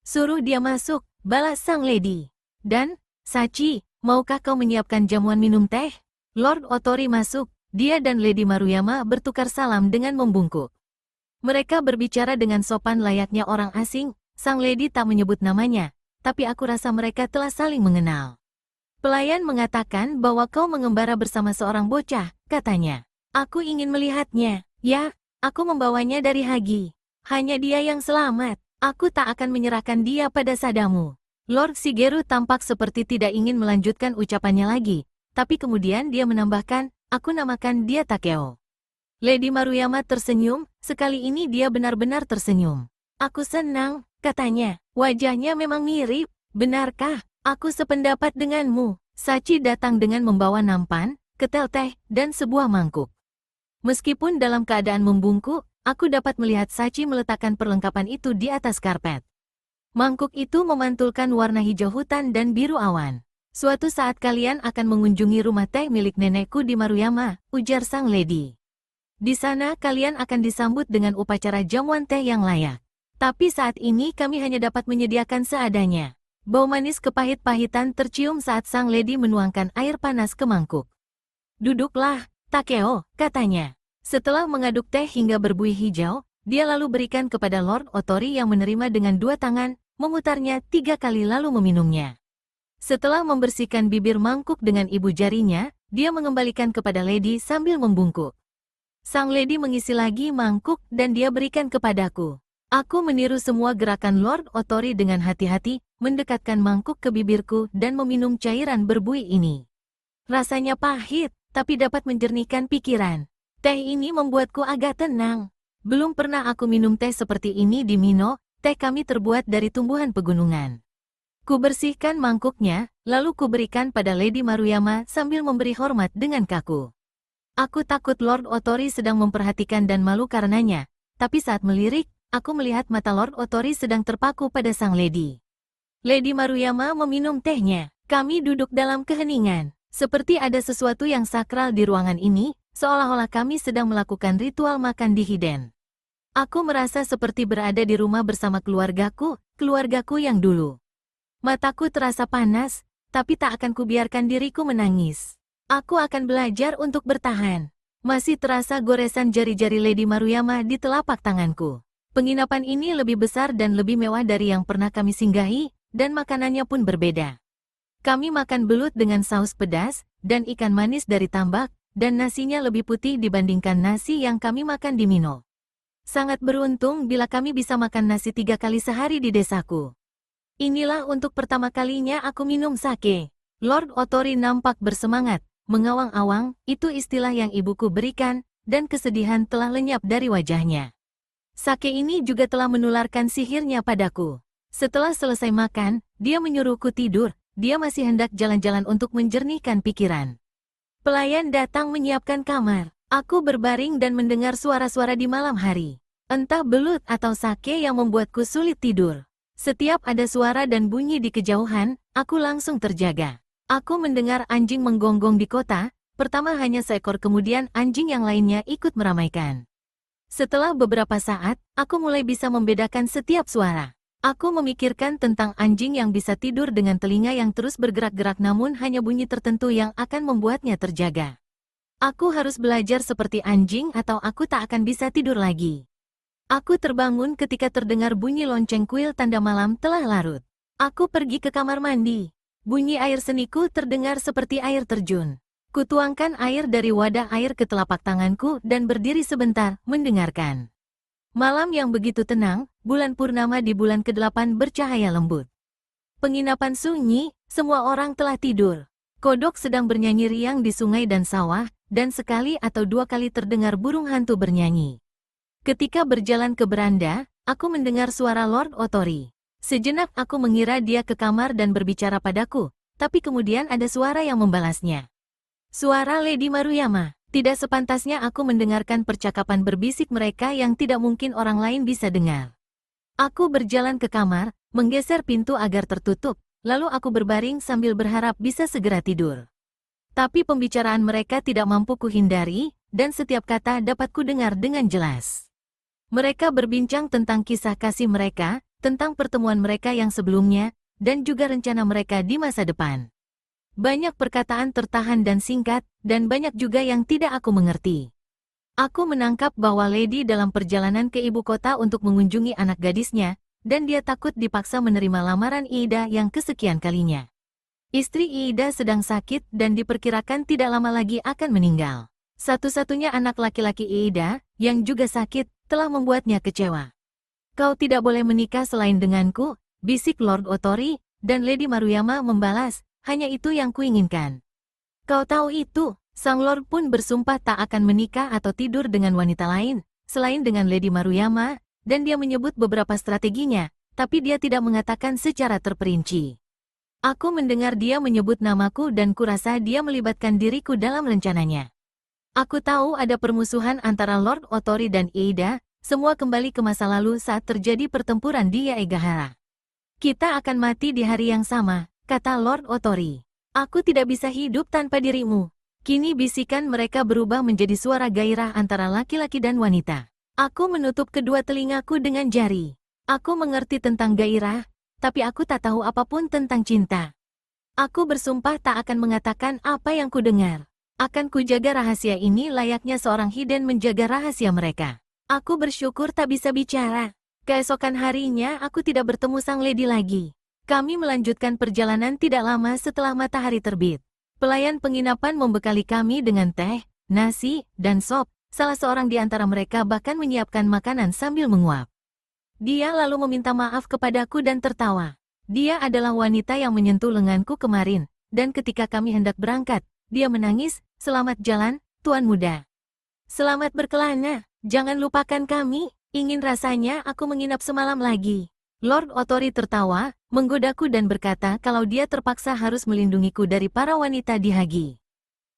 "Suruh dia masuk," balas sang lady. "Dan, Sachi, maukah kau menyiapkan jamuan minum teh?" Lord Otori masuk, dia dan Lady Maruyama bertukar salam dengan membungkuk. Mereka berbicara dengan sopan layaknya orang asing, sang lady tak menyebut namanya, tapi aku rasa mereka telah saling mengenal. "Pelayan mengatakan bahwa kau mengembara bersama seorang bocah," katanya. "Aku ingin melihatnya." "Ya, aku membawanya dari Hagi. Hanya dia yang selamat. Aku tak akan menyerahkan dia pada Sadamu." Lord Shigeru tampak seperti tidak ingin melanjutkan ucapannya lagi, tapi kemudian dia menambahkan, "Aku namakan dia Takeo." Lady Maruyama tersenyum, sekali ini dia benar-benar tersenyum. "Aku senang," katanya. "Wajahnya memang mirip, benarkah? Aku sependapat denganmu." Sachi datang dengan membawa nampan, ketel teh, dan sebuah mangkuk. Meskipun dalam keadaan membungkuk, aku dapat melihat Sachi meletakkan perlengkapan itu di atas karpet. Mangkuk itu memantulkan warna hijau hutan dan biru awan. "Suatu saat kalian akan mengunjungi rumah teh milik nenekku di Maruyama," ujar sang lady. "Di sana kalian akan disambut dengan upacara jamuan teh yang layak. Tapi saat ini kami hanya dapat menyediakan seadanya." Bau manis kepahit-pahitan tercium saat sang lady menuangkan air panas ke mangkuk. "Duduklah, Takeo," katanya. Setelah mengaduk teh hingga berbuih hijau, dia lalu berikan kepada Lord Otori yang menerima dengan dua tangan, memutarnya 3 kali lalu meminumnya. Setelah membersihkan bibir mangkuk dengan ibu jarinya, dia mengembalikan kepada lady sambil membungkuk. Sang lady mengisi lagi mangkuk dan dia berikan kepadaku. Aku meniru semua gerakan Lord Otori dengan hati-hati, mendekatkan mangkuk ke bibirku dan meminum cairan berbuih ini. Rasanya pahit, tapi dapat menjernihkan pikiran. Teh ini membuatku agak tenang. Belum pernah aku minum teh seperti ini di Mino, teh kami terbuat dari tumbuhan pegunungan. Ku bersihkan mangkuknya, lalu ku berikan pada Lady Maruyama sambil memberi hormat dengan kaku. Aku takut Lord Otori sedang memperhatikan dan malu karenanya, tapi saat melirik, aku melihat mata Lord Otori sedang terpaku pada sang lady. Lady Maruyama meminum tehnya. Kami duduk dalam keheningan. Seperti ada sesuatu yang sakral di ruangan ini, seolah-olah kami sedang melakukan ritual makan di hiden. Aku merasa seperti berada di rumah bersama keluargaku yang dulu. Mataku terasa panas, tapi tak akan kubiarkan diriku menangis. Aku akan belajar untuk bertahan. Masih terasa goresan jari-jari Lady Maruyama di telapak tanganku. Penginapan ini lebih besar dan lebih mewah dari yang pernah kami singgahi, dan makanannya pun berbeda. Kami makan belut dengan saus pedas, dan ikan manis dari tambak, dan nasinya lebih putih dibandingkan nasi yang kami makan di Mino. Sangat beruntung bila kami bisa makan nasi 3 kali sehari di desaku. Inilah untuk pertama kalinya aku minum sake. Lord Otori nampak bersemangat, mengawang-awang, itu istilah yang ibuku berikan, dan kesedihan telah lenyap dari wajahnya. Sake ini juga telah menularkan sihirnya padaku. Setelah selesai makan, dia menyuruhku tidur. Dia masih hendak jalan-jalan untuk menjernihkan pikiran. Pelayan datang menyiapkan kamar. Aku berbaring dan mendengar suara-suara di malam hari. Entah belut atau sake yang membuatku sulit tidur. Setiap ada suara dan bunyi di kejauhan, aku langsung terjaga. Aku mendengar anjing menggonggong di kota, pertama hanya seekor kemudian anjing yang lainnya ikut meramaikan. Setelah beberapa saat, aku mulai bisa membedakan setiap suara. Aku memikirkan tentang anjing yang bisa tidur dengan telinga yang terus bergerak-gerak namun hanya bunyi tertentu yang akan membuatnya terjaga. Aku harus belajar seperti anjing atau aku tak akan bisa tidur lagi. Aku terbangun ketika terdengar bunyi lonceng kuil tanda malam telah larut. Aku pergi ke kamar mandi. Bunyi air seniku terdengar seperti air terjun. Kutuangkan air dari wadah air ke telapak tanganku dan berdiri sebentar, mendengarkan. Malam yang begitu tenang, bulan purnama di bulan ke-8 bercahaya lembut. Penginapan sunyi, semua orang telah tidur. Kodok sedang bernyanyi riang di sungai dan sawah, dan sekali atau 2 kali terdengar burung hantu bernyanyi. Ketika berjalan ke beranda, aku mendengar suara Lord Otori. Sejenak aku mengira dia ke kamar dan berbicara padaku, tapi kemudian ada suara yang membalasnya. Suara Lady Maruyama. Tidak sepantasnya aku mendengarkan percakapan berbisik mereka yang tidak mungkin orang lain bisa dengar. Aku berjalan ke kamar, menggeser pintu agar tertutup, lalu aku berbaring sambil berharap bisa segera tidur. Tapi pembicaraan mereka tidak mampu kuhindari, dan setiap kata dapat kudengar dengan jelas. Mereka berbincang tentang kisah kasih mereka, tentang pertemuan mereka yang sebelumnya, dan juga rencana mereka di masa depan. Banyak perkataan tertahan dan singkat, dan banyak juga yang tidak aku mengerti. Aku menangkap bahwa Lady dalam perjalanan ke ibu kota untuk mengunjungi anak gadisnya, dan dia takut dipaksa menerima lamaran Iida yang kesekian kalinya. Istri Iida sedang sakit dan diperkirakan tidak lama lagi akan meninggal. Satu-satunya anak laki-laki Iida, yang juga sakit, telah membuatnya kecewa. Kau tidak boleh menikah selain denganku, bisik Lord Otori, dan Lady Maruyama membalas. Hanya itu yang kuinginkan. Kau tahu itu, sang Lord pun bersumpah tak akan menikah atau tidur dengan wanita lain, selain dengan Lady Maruyama, dan dia menyebut beberapa strateginya, tapi dia tidak mengatakan secara terperinci. Aku mendengar dia menyebut namaku dan kurasa dia melibatkan diriku dalam rencananya. Aku tahu ada permusuhan antara Lord Otori dan Iida, semua kembali ke masa lalu saat terjadi pertempuran di Yaegahara. Kita akan mati di hari yang sama, kata Lord Otori. Aku tidak bisa hidup tanpa dirimu. Kini bisikan mereka berubah menjadi suara gairah antara laki-laki dan wanita. Aku menutup kedua telingaku dengan jari. Aku mengerti tentang gairah, tapi aku tak tahu apapun tentang cinta. Aku bersumpah tak akan mengatakan apa yang kudengar. Akan kujaga rahasia ini layaknya seorang hiden menjaga rahasia mereka. Aku bersyukur tak bisa bicara. Keesokan harinya aku tidak bertemu sang lady lagi. Kami melanjutkan perjalanan tidak lama setelah matahari terbit. Pelayan penginapan membekali kami dengan teh, nasi, dan sop. Salah seorang di antara mereka bahkan menyiapkan makanan sambil menguap. Dia lalu meminta maaf kepadaku dan tertawa. Dia adalah wanita yang menyentuh lenganku kemarin, dan ketika kami hendak berangkat, dia menangis, "Selamat jalan, Tuan Muda. Selamat berkelana, jangan lupakan kami." Ingin rasanya aku menginap semalam lagi. Lord Otori tertawa, menggodaku dan berkata kalau dia terpaksa harus melindungiku dari para wanita di Hagi.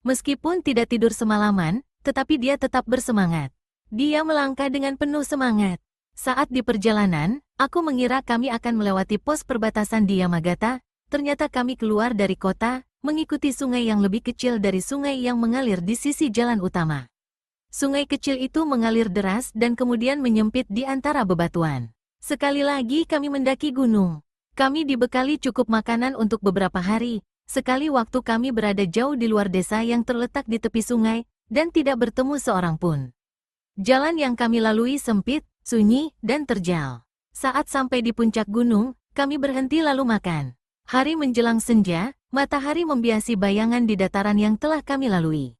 Meskipun tidak tidur semalaman, tetapi dia tetap bersemangat. Dia melangkah dengan penuh semangat. Saat di perjalanan, aku mengira kami akan melewati pos perbatasan di Yamagata. Ternyata kami keluar dari kota, mengikuti sungai yang lebih kecil dari sungai yang mengalir di sisi jalan utama. Sungai kecil itu mengalir deras dan kemudian menyempit di antara bebatuan. Sekali lagi kami mendaki gunung. Kami dibekali cukup makanan untuk beberapa hari. Sekali waktu kami berada jauh di luar desa yang terletak di tepi sungai, dan tidak bertemu seorang pun. Jalan yang kami lalui sempit, sunyi, dan terjal. Saat sampai di puncak gunung, kami berhenti lalu makan. Hari menjelang senja, matahari membiasi bayangan di dataran yang telah kami lalui.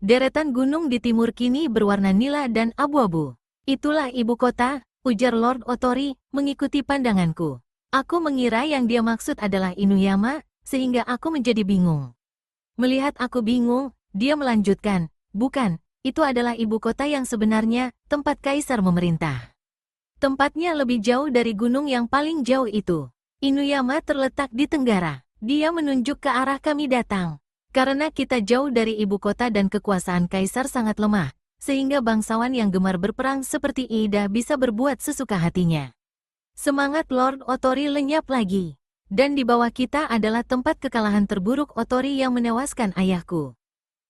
Deretan gunung di timur kini berwarna nila dan abu-abu. Itulah ibu kota, ujar Lord Otori, mengikuti pandanganku. Aku mengira yang dia maksud adalah Inuyama, sehingga aku menjadi bingung. Melihat aku bingung, dia melanjutkan, bukan, itu adalah ibu kota yang sebenarnya, tempat kaisar memerintah. Tempatnya lebih jauh dari gunung yang paling jauh itu. Inuyama terletak di tenggara. Dia menunjuk ke arah kami datang. Karena kita jauh dari ibu kota dan kekuasaan kaisar sangat lemah, sehingga bangsawan yang gemar berperang seperti Ida bisa berbuat sesuka hatinya. Semangat Lord Otori lenyap lagi. Dan di bawah kita adalah tempat kekalahan terburuk Otori yang menewaskan ayahku.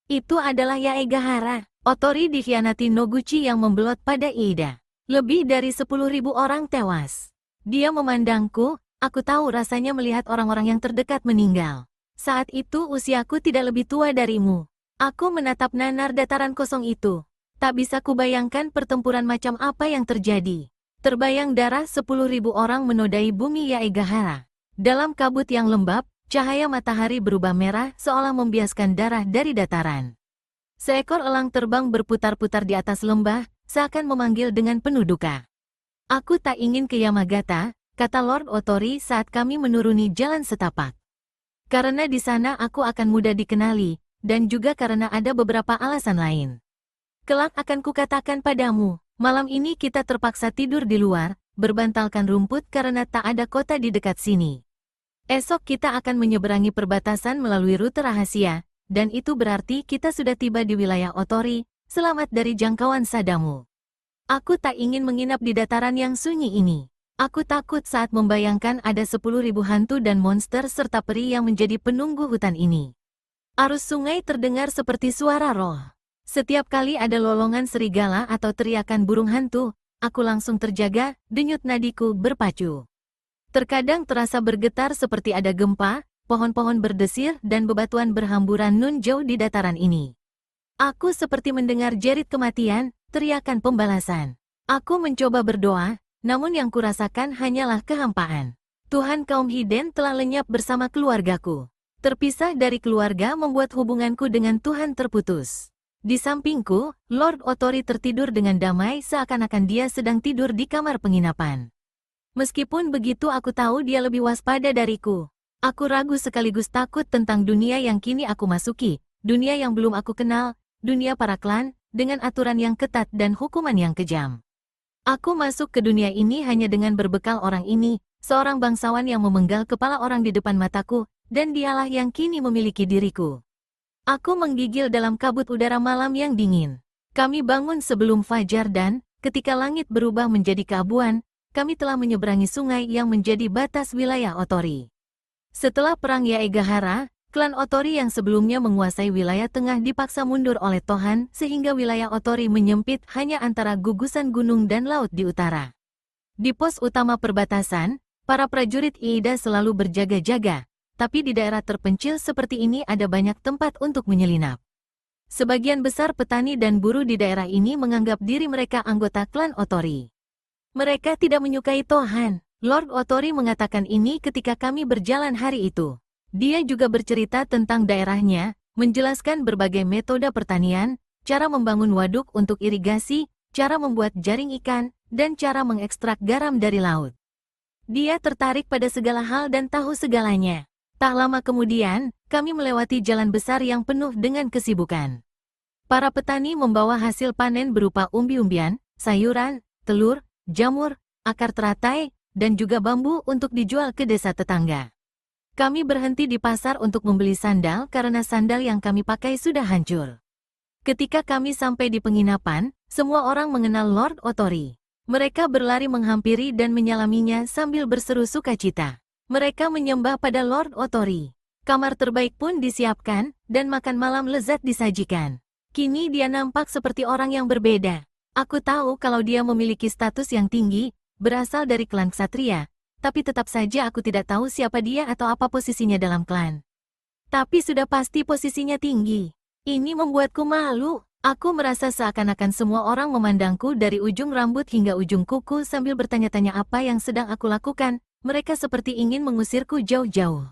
Itu adalah Yaegahara. Otori dikhianati Noguchi yang membelot pada Ida. Lebih dari 10.000 orang tewas. Dia memandangku, aku tahu rasanya melihat orang-orang yang terdekat meninggal. Saat itu usiaku tidak lebih tua darimu. Aku menatap nanar dataran kosong itu. Tak bisa kubayangkan pertempuran macam apa yang terjadi. Terbayang darah 10.000 orang menodai bumi Yaegahara. Dalam kabut yang lembab, cahaya matahari berubah merah seolah membiaskan darah dari dataran. Seekor elang terbang berputar-putar di atas lembah, seakan memanggil dengan penuh duka. Aku tak ingin ke Yamagata, kata Lord Otori saat kami menuruni jalan setapak. Karena di sana aku akan mudah dikenali, dan juga karena ada beberapa alasan lain. Kelak akan kukatakan padamu, malam ini kita terpaksa tidur di luar, berbantalkan rumput karena tak ada kota di dekat sini. Esok kita akan menyeberangi perbatasan melalui rute rahasia, dan itu berarti kita sudah tiba di wilayah Otori, selamat dari jangkauan sadamu. Aku tak ingin menginap di dataran yang sunyi ini. Aku takut saat membayangkan ada 10.000 hantu dan monster serta peri yang menjadi penunggu hutan ini. Arus sungai terdengar seperti suara roh. Setiap kali ada lolongan serigala atau teriakan burung hantu, aku langsung terjaga, denyut nadiku berpacu. Terkadang terasa bergetar seperti ada gempa, pohon-pohon berdesir dan bebatuan berhamburan nun jauh di dataran ini. Aku seperti mendengar jerit kematian, teriakan pembalasan. Aku mencoba berdoa, namun yang kurasakan hanyalah kehampaan. Tuhan kaum Hiden telah lenyap bersama keluargaku. Terpisah dari keluarga membuat hubunganku dengan Tuhan terputus. Di sampingku, Lord Otori tertidur dengan damai seakan-akan dia sedang tidur di kamar penginapan. Meskipun begitu aku tahu dia lebih waspada dariku. Aku ragu sekaligus takut tentang dunia yang kini aku masuki, dunia yang belum aku kenal, dunia para klan, dengan aturan yang ketat dan hukuman yang kejam. Aku masuk ke dunia ini hanya dengan berbekal orang ini, seorang bangsawan yang memenggal kepala orang di depan mataku, dan dialah yang kini memiliki diriku. Aku menggigil dalam kabut udara malam yang dingin. Kami bangun sebelum fajar dan, ketika langit berubah menjadi keabuan, kami telah menyeberangi sungai yang menjadi batas wilayah Otori. Setelah perang Yaegahara, klan Otori yang sebelumnya menguasai wilayah tengah dipaksa mundur oleh Tohan sehingga wilayah Otori menyempit hanya antara gugusan gunung dan laut di utara. Di pos utama perbatasan, para prajurit Iida selalu berjaga-jaga, tapi di daerah terpencil seperti ini ada banyak tempat untuk menyelinap. Sebagian besar petani dan buruh di daerah ini menganggap diri mereka anggota klan Otori. Mereka tidak menyukai Tohan. Lord Otori mengatakan ini ketika kami berjalan hari itu. Dia juga bercerita tentang daerahnya, menjelaskan berbagai metode pertanian, cara membangun waduk untuk irigasi, cara membuat jaring ikan, dan cara mengekstrak garam dari laut. Dia tertarik pada segala hal dan tahu segalanya. Tak lama kemudian, kami melewati jalan besar yang penuh dengan kesibukan. Para petani membawa hasil panen berupa umbi-umbian, sayuran, telur, jamur, akar teratai, dan juga bambu untuk dijual ke desa tetangga. Kami berhenti di pasar untuk membeli sandal karena sandal yang kami pakai sudah hancur. Ketika kami sampai di penginapan, semua orang mengenal Lord Otori. Mereka berlari menghampiri dan menyalaminya sambil berseru sukacita. Mereka menyembah pada Lord Otori. Kamar terbaik pun disiapkan, dan makan malam lezat disajikan. Kini dia nampak seperti orang yang berbeda. Aku tahu kalau dia memiliki status yang tinggi, berasal dari klan ksatria, tapi tetap saja aku tidak tahu siapa dia atau apa posisinya dalam klan. Tapi sudah pasti posisinya tinggi. Ini membuatku malu. Aku merasa seakan-akan semua orang memandangku dari ujung rambut hingga ujung kuku sambil bertanya-tanya apa yang sedang aku lakukan. Mereka seperti ingin mengusirku jauh-jauh.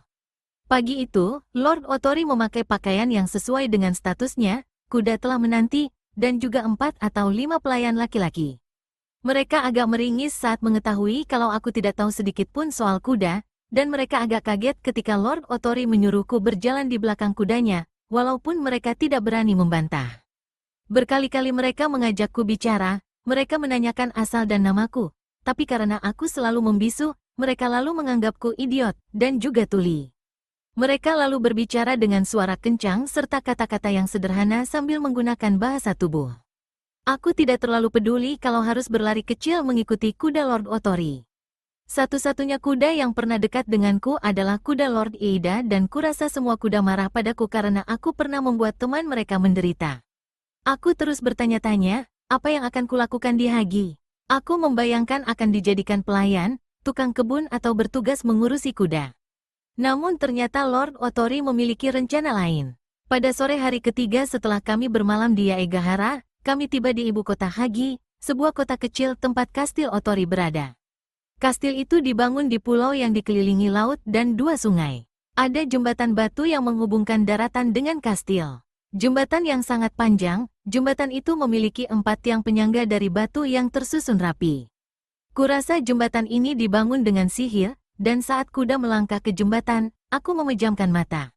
Pagi itu, Lord Otori memakai pakaian yang sesuai dengan statusnya, kuda telah menanti, dan juga 4 atau 5 pelayan laki-laki. Mereka agak meringis saat mengetahui kalau aku tidak tahu sedikit pun soal kuda, dan mereka agak kaget ketika Lord Otori menyuruhku berjalan di belakang kudanya, walaupun mereka tidak berani membantah. Berkali-kali mereka mengajakku bicara, mereka menanyakan asal dan namaku, tapi karena aku selalu membisu, mereka lalu menganggapku idiot, dan juga tuli. Mereka lalu berbicara dengan suara kencang serta kata-kata yang sederhana sambil menggunakan bahasa tubuh. Aku tidak terlalu peduli kalau harus berlari kecil mengikuti kuda Lord Otori. Satu-satunya kuda yang pernah dekat denganku adalah kuda Lord Eida dan kurasa semua kuda marah padaku karena aku pernah membuat teman mereka menderita. Aku terus bertanya-tanya, apa yang akan kulakukan di Hagi? Aku membayangkan akan dijadikan pelayan, tukang kebun atau bertugas mengurusi kuda. Namun ternyata Lord Otori memiliki rencana lain. Pada sore hari ketiga setelah kami bermalam di Yaegahara, kami tiba di ibu kota Hagi, sebuah kota kecil tempat kastil Otori berada. Kastil itu dibangun di pulau yang dikelilingi laut dan 2 sungai. Ada jembatan batu yang menghubungkan daratan dengan kastil. Jembatan yang sangat panjang, jembatan itu memiliki 4 tiang penyangga dari batu yang tersusun rapi. Kurasa jembatan ini dibangun dengan sihir, dan saat kuda melangkah ke jembatan, aku memejamkan mata.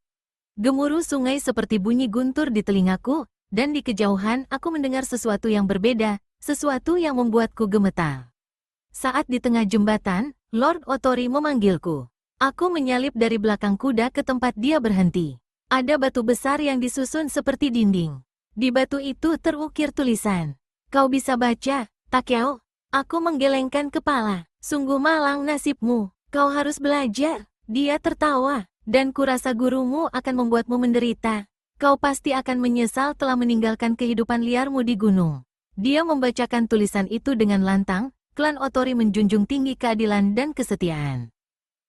Gemuruh sungai seperti bunyi guntur di telingaku, dan di kejauhan aku mendengar sesuatu yang berbeda, sesuatu yang membuatku gemetar. Saat di tengah jembatan, Lord Otori memanggilku. Aku menyalip dari belakang kuda ke tempat dia berhenti. Ada batu besar yang disusun seperti dinding. Di batu itu terukir tulisan. Kau bisa baca, Takeo? Aku menggelengkan kepala. Sungguh malang nasibmu. Kau harus belajar. Dia tertawa, dan kurasa gurumu akan membuatmu menderita. Kau pasti akan menyesal telah meninggalkan kehidupan liarmu di gunung. Dia membacakan tulisan itu dengan lantang, klan Otori menjunjung tinggi keadilan dan kesetiaan.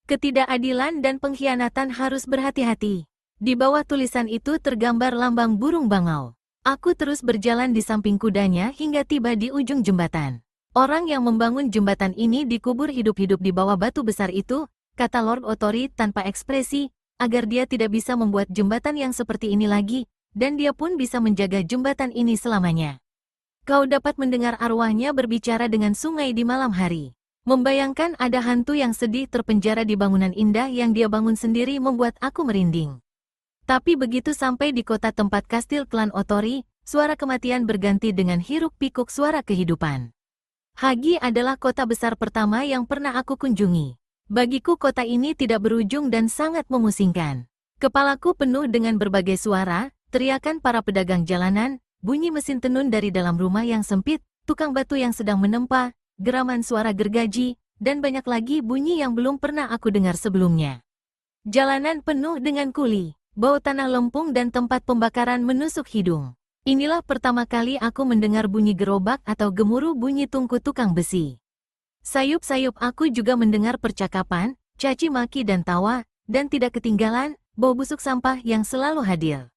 Ketidakadilan dan pengkhianatan harus berhati-hati. Di bawah tulisan itu tergambar lambang burung bangau. Aku terus berjalan di samping kudanya hingga tiba di ujung jembatan. Orang yang membangun jembatan ini dikubur hidup-hidup di bawah batu besar itu, kata Lord Otori tanpa ekspresi, agar dia tidak bisa membuat jembatan yang seperti ini lagi, dan dia pun bisa menjaga jembatan ini selamanya. Kau dapat mendengar arwahnya berbicara dengan sungai di malam hari. Membayangkan ada hantu yang sedih terpenjara di bangunan indah yang dia bangun sendiri membuat aku merinding. Tapi begitu sampai di kota tempat kastil klan Otori, suara kematian berganti dengan hiruk-pikuk suara kehidupan. Hagi adalah kota besar pertama yang pernah aku kunjungi. Bagiku kota ini tidak berujung dan sangat memusingkan. Kepalaku penuh dengan berbagai suara, teriakan para pedagang jalanan, bunyi mesin tenun dari dalam rumah yang sempit, tukang batu yang sedang menempa, geraman suara gergaji, dan banyak lagi bunyi yang belum pernah aku dengar sebelumnya. Jalanan penuh dengan kuli, bau tanah lempung dan tempat pembakaran menusuk hidung. Inilah pertama kali aku mendengar bunyi gerobak atau gemuruh bunyi tungku tukang besi. Sayup-sayup aku juga mendengar percakapan, caci maki dan tawa, dan tidak ketinggalan, bau busuk sampah yang selalu hadir.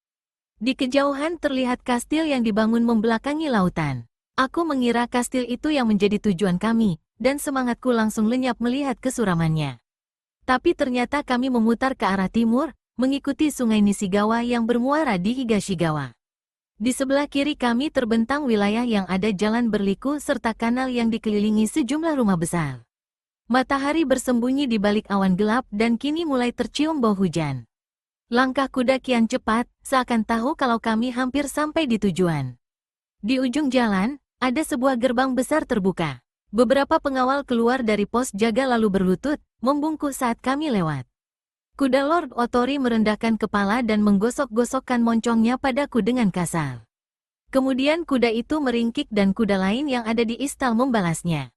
Di kejauhan terlihat kastil yang dibangun membelakangi lautan. Aku mengira kastil itu yang menjadi tujuan kami, dan semangatku langsung lenyap melihat kesuramannya. Tapi ternyata kami memutar ke arah timur, mengikuti sungai Nishigawa yang bermuara di Higashigawa. Di sebelah kiri kami terbentang wilayah yang ada jalan berliku serta kanal yang dikelilingi sejumlah rumah besar. Matahari bersembunyi di balik awan gelap dan kini mulai tercium bau hujan. Langkah kuda kian cepat, seakan tahu kalau kami hampir sampai di tujuan. Di ujung jalan, ada sebuah gerbang besar terbuka. Beberapa pengawal keluar dari pos jaga lalu berlutut, membungkuk saat kami lewat. Kuda Lord Otori merendahkan kepala dan menggosok-gosokkan moncongnya padaku dengan kasar. Kemudian kuda itu meringkik dan kuda lain yang ada di istal membalasnya.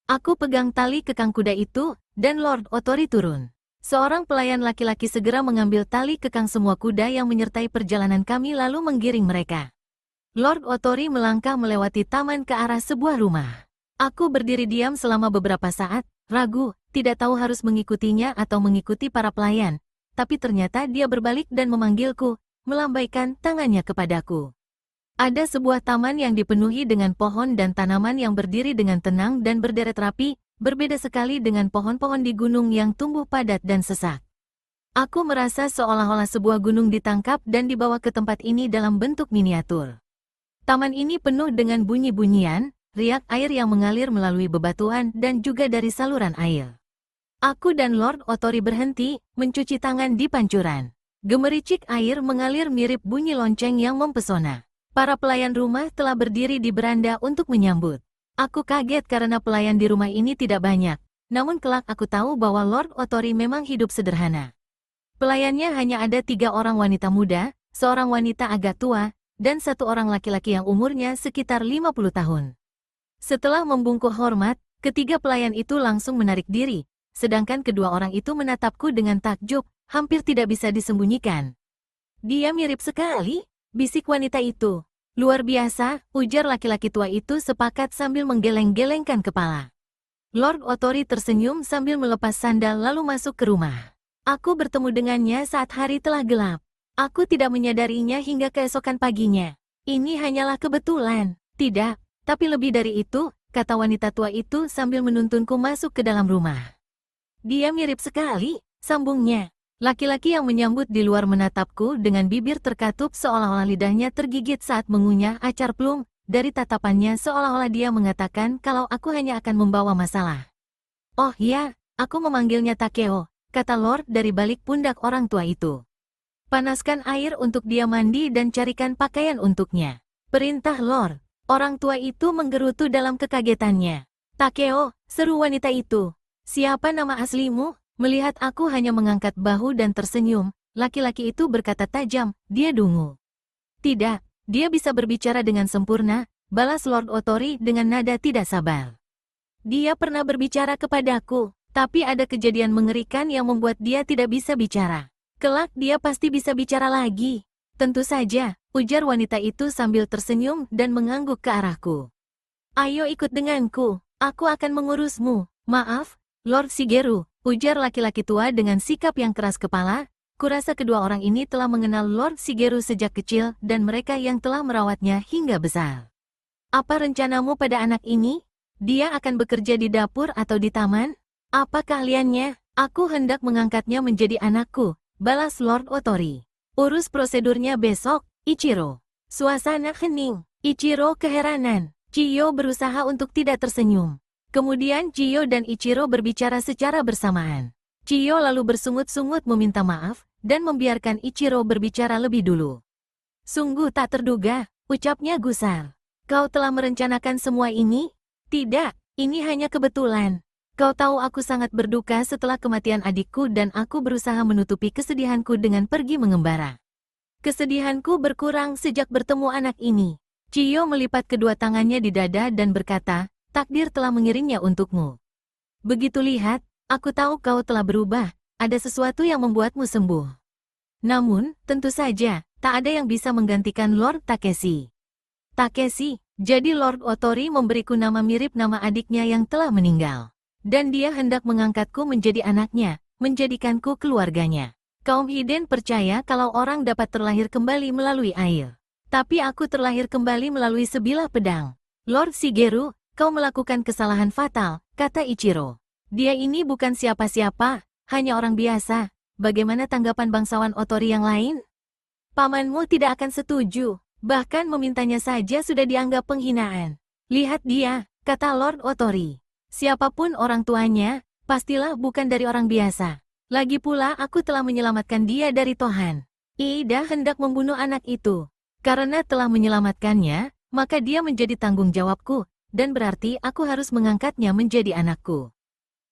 Aku pegang tali kekang kuda itu, dan Lord Otori turun. Seorang pelayan laki-laki segera mengambil tali kekang semua kuda yang menyertai perjalanan kami lalu menggiring mereka. Lord Otori melangkah melewati taman ke arah sebuah rumah. Aku berdiri diam selama beberapa saat, ragu, tidak tahu harus mengikutinya atau mengikuti para pelayan. Tapi ternyata dia berbalik dan memanggilku, melambaikan tangannya kepadaku. Ada sebuah taman yang dipenuhi dengan pohon dan tanaman yang berdiri dengan tenang dan berderet rapi, berbeda sekali dengan pohon-pohon di gunung yang tumbuh padat dan sesak. Aku merasa seolah-olah sebuah gunung ditangkap dan dibawa ke tempat ini dalam bentuk miniatur. Taman ini penuh dengan bunyi-bunyian, riak air yang mengalir melalui bebatuan dan juga dari saluran air. Aku dan Lord Otori berhenti, mencuci tangan di pancuran. Gemericik air mengalir mirip bunyi lonceng yang mempesona. Para pelayan rumah telah berdiri di beranda untuk menyambut. Aku kaget karena pelayan di rumah ini tidak banyak. Namun kelak aku tahu bahwa Lord Otori memang hidup sederhana. Pelayannya hanya ada 3 orang wanita muda, seorang wanita agak tua, dan 1 orang laki-laki yang umurnya sekitar 50 tahun. Setelah membungkuk hormat, ketiga pelayan itu langsung menarik diri, sedangkan kedua orang itu menatapku dengan takjub, hampir tidak bisa disembunyikan. Dia mirip sekali, bisik wanita itu. Luar biasa, ujar laki-laki tua itu sepakat sambil menggeleng-gelengkan kepala. Lord Otori tersenyum sambil melepas sandal lalu masuk ke rumah. Aku bertemu dengannya saat hari telah gelap. Aku tidak menyadarinya hingga keesokan paginya. Ini hanyalah kebetulan. Tidak, tapi lebih dari itu, kata wanita tua itu sambil menuntunku masuk ke dalam rumah. Dia mirip sekali, sambungnya. Laki-laki yang menyambut di luar menatapku dengan bibir terkatup seolah-olah lidahnya tergigit saat mengunyah acar plum. Dari tatapannya seolah-olah dia mengatakan kalau aku hanya akan membawa masalah. Oh ya, aku memanggilnya Takeo, kata Lord dari balik pundak orang tua itu. Panaskan air untuk dia mandi dan carikan pakaian untuknya. Perintah Lord. Orang tua itu menggerutu dalam kekagetannya. Takeo, seru wanita itu. Siapa nama aslimu? Melihat aku hanya mengangkat bahu dan tersenyum, laki-laki itu berkata tajam, dia dungu. Tidak, dia bisa berbicara dengan sempurna, balas Lord Otori dengan nada tidak sabar. Dia pernah berbicara kepadaku, tapi ada kejadian mengerikan yang membuat dia tidak bisa bicara. Kelak dia pasti bisa bicara lagi. Tentu saja, ujar wanita itu sambil tersenyum dan mengangguk ke arahku. Ayo ikut denganku, aku akan mengurusmu. Maaf, Lord Shigeru, ujar laki-laki tua dengan sikap yang keras kepala. Kurasa kedua orang ini telah mengenal Lord Shigeru sejak kecil dan mereka yang telah merawatnya hingga besar. Apa rencanamu pada anak ini? Dia akan bekerja di dapur atau di taman? Apa keahliannya? Aku hendak mengangkatnya menjadi anakku. Balas Lord Otori. Urus prosedurnya besok, Ichiro. Suasana hening. Ichiro keheranan. Chiyo berusaha untuk tidak tersenyum. Kemudian Chiyo dan Ichiro berbicara secara bersamaan. Chiyo lalu bersungut-sungut meminta maaf, dan membiarkan Ichiro berbicara lebih dulu. Sungguh tak terduga, ucapnya gusar. Kau telah merencanakan semua ini? Tidak, ini hanya kebetulan. Kau tahu aku sangat berduka setelah kematian adikku dan aku berusaha menutupi kesedihanku dengan pergi mengembara. Kesedihanku berkurang sejak bertemu anak ini. Chiyo melipat kedua tangannya di dada dan berkata, takdir telah mengirimnya untukmu. Begitu lihat, aku tahu kau telah berubah, ada sesuatu yang membuatmu sembuh. Namun, tentu saja, tak ada yang bisa menggantikan Lord Takeshi. Takeshi, jadi Lord Otori memberiku nama mirip nama adiknya yang telah meninggal. Dan dia hendak mengangkatku menjadi anaknya, menjadikanku keluarganya. Kaum Hiden percaya kalau orang dapat terlahir kembali melalui air. Tapi aku terlahir kembali melalui sebilah pedang. Lord Shigeru, kau melakukan kesalahan fatal, kata Ichiro. Dia ini bukan siapa-siapa, hanya orang biasa. Bagaimana tanggapan bangsawan Otori yang lain? Pamanmu tidak akan setuju, bahkan memintanya saja sudah dianggap penghinaan. Lihat dia, kata Lord Otori. Siapapun orang tuanya, pastilah bukan dari orang biasa. Lagi pula aku telah menyelamatkan dia dari Tohan. Iida hendak membunuh anak itu. Karena telah menyelamatkannya, maka dia menjadi tanggung jawabku. dan berarti aku harus mengangkatnya menjadi anakku.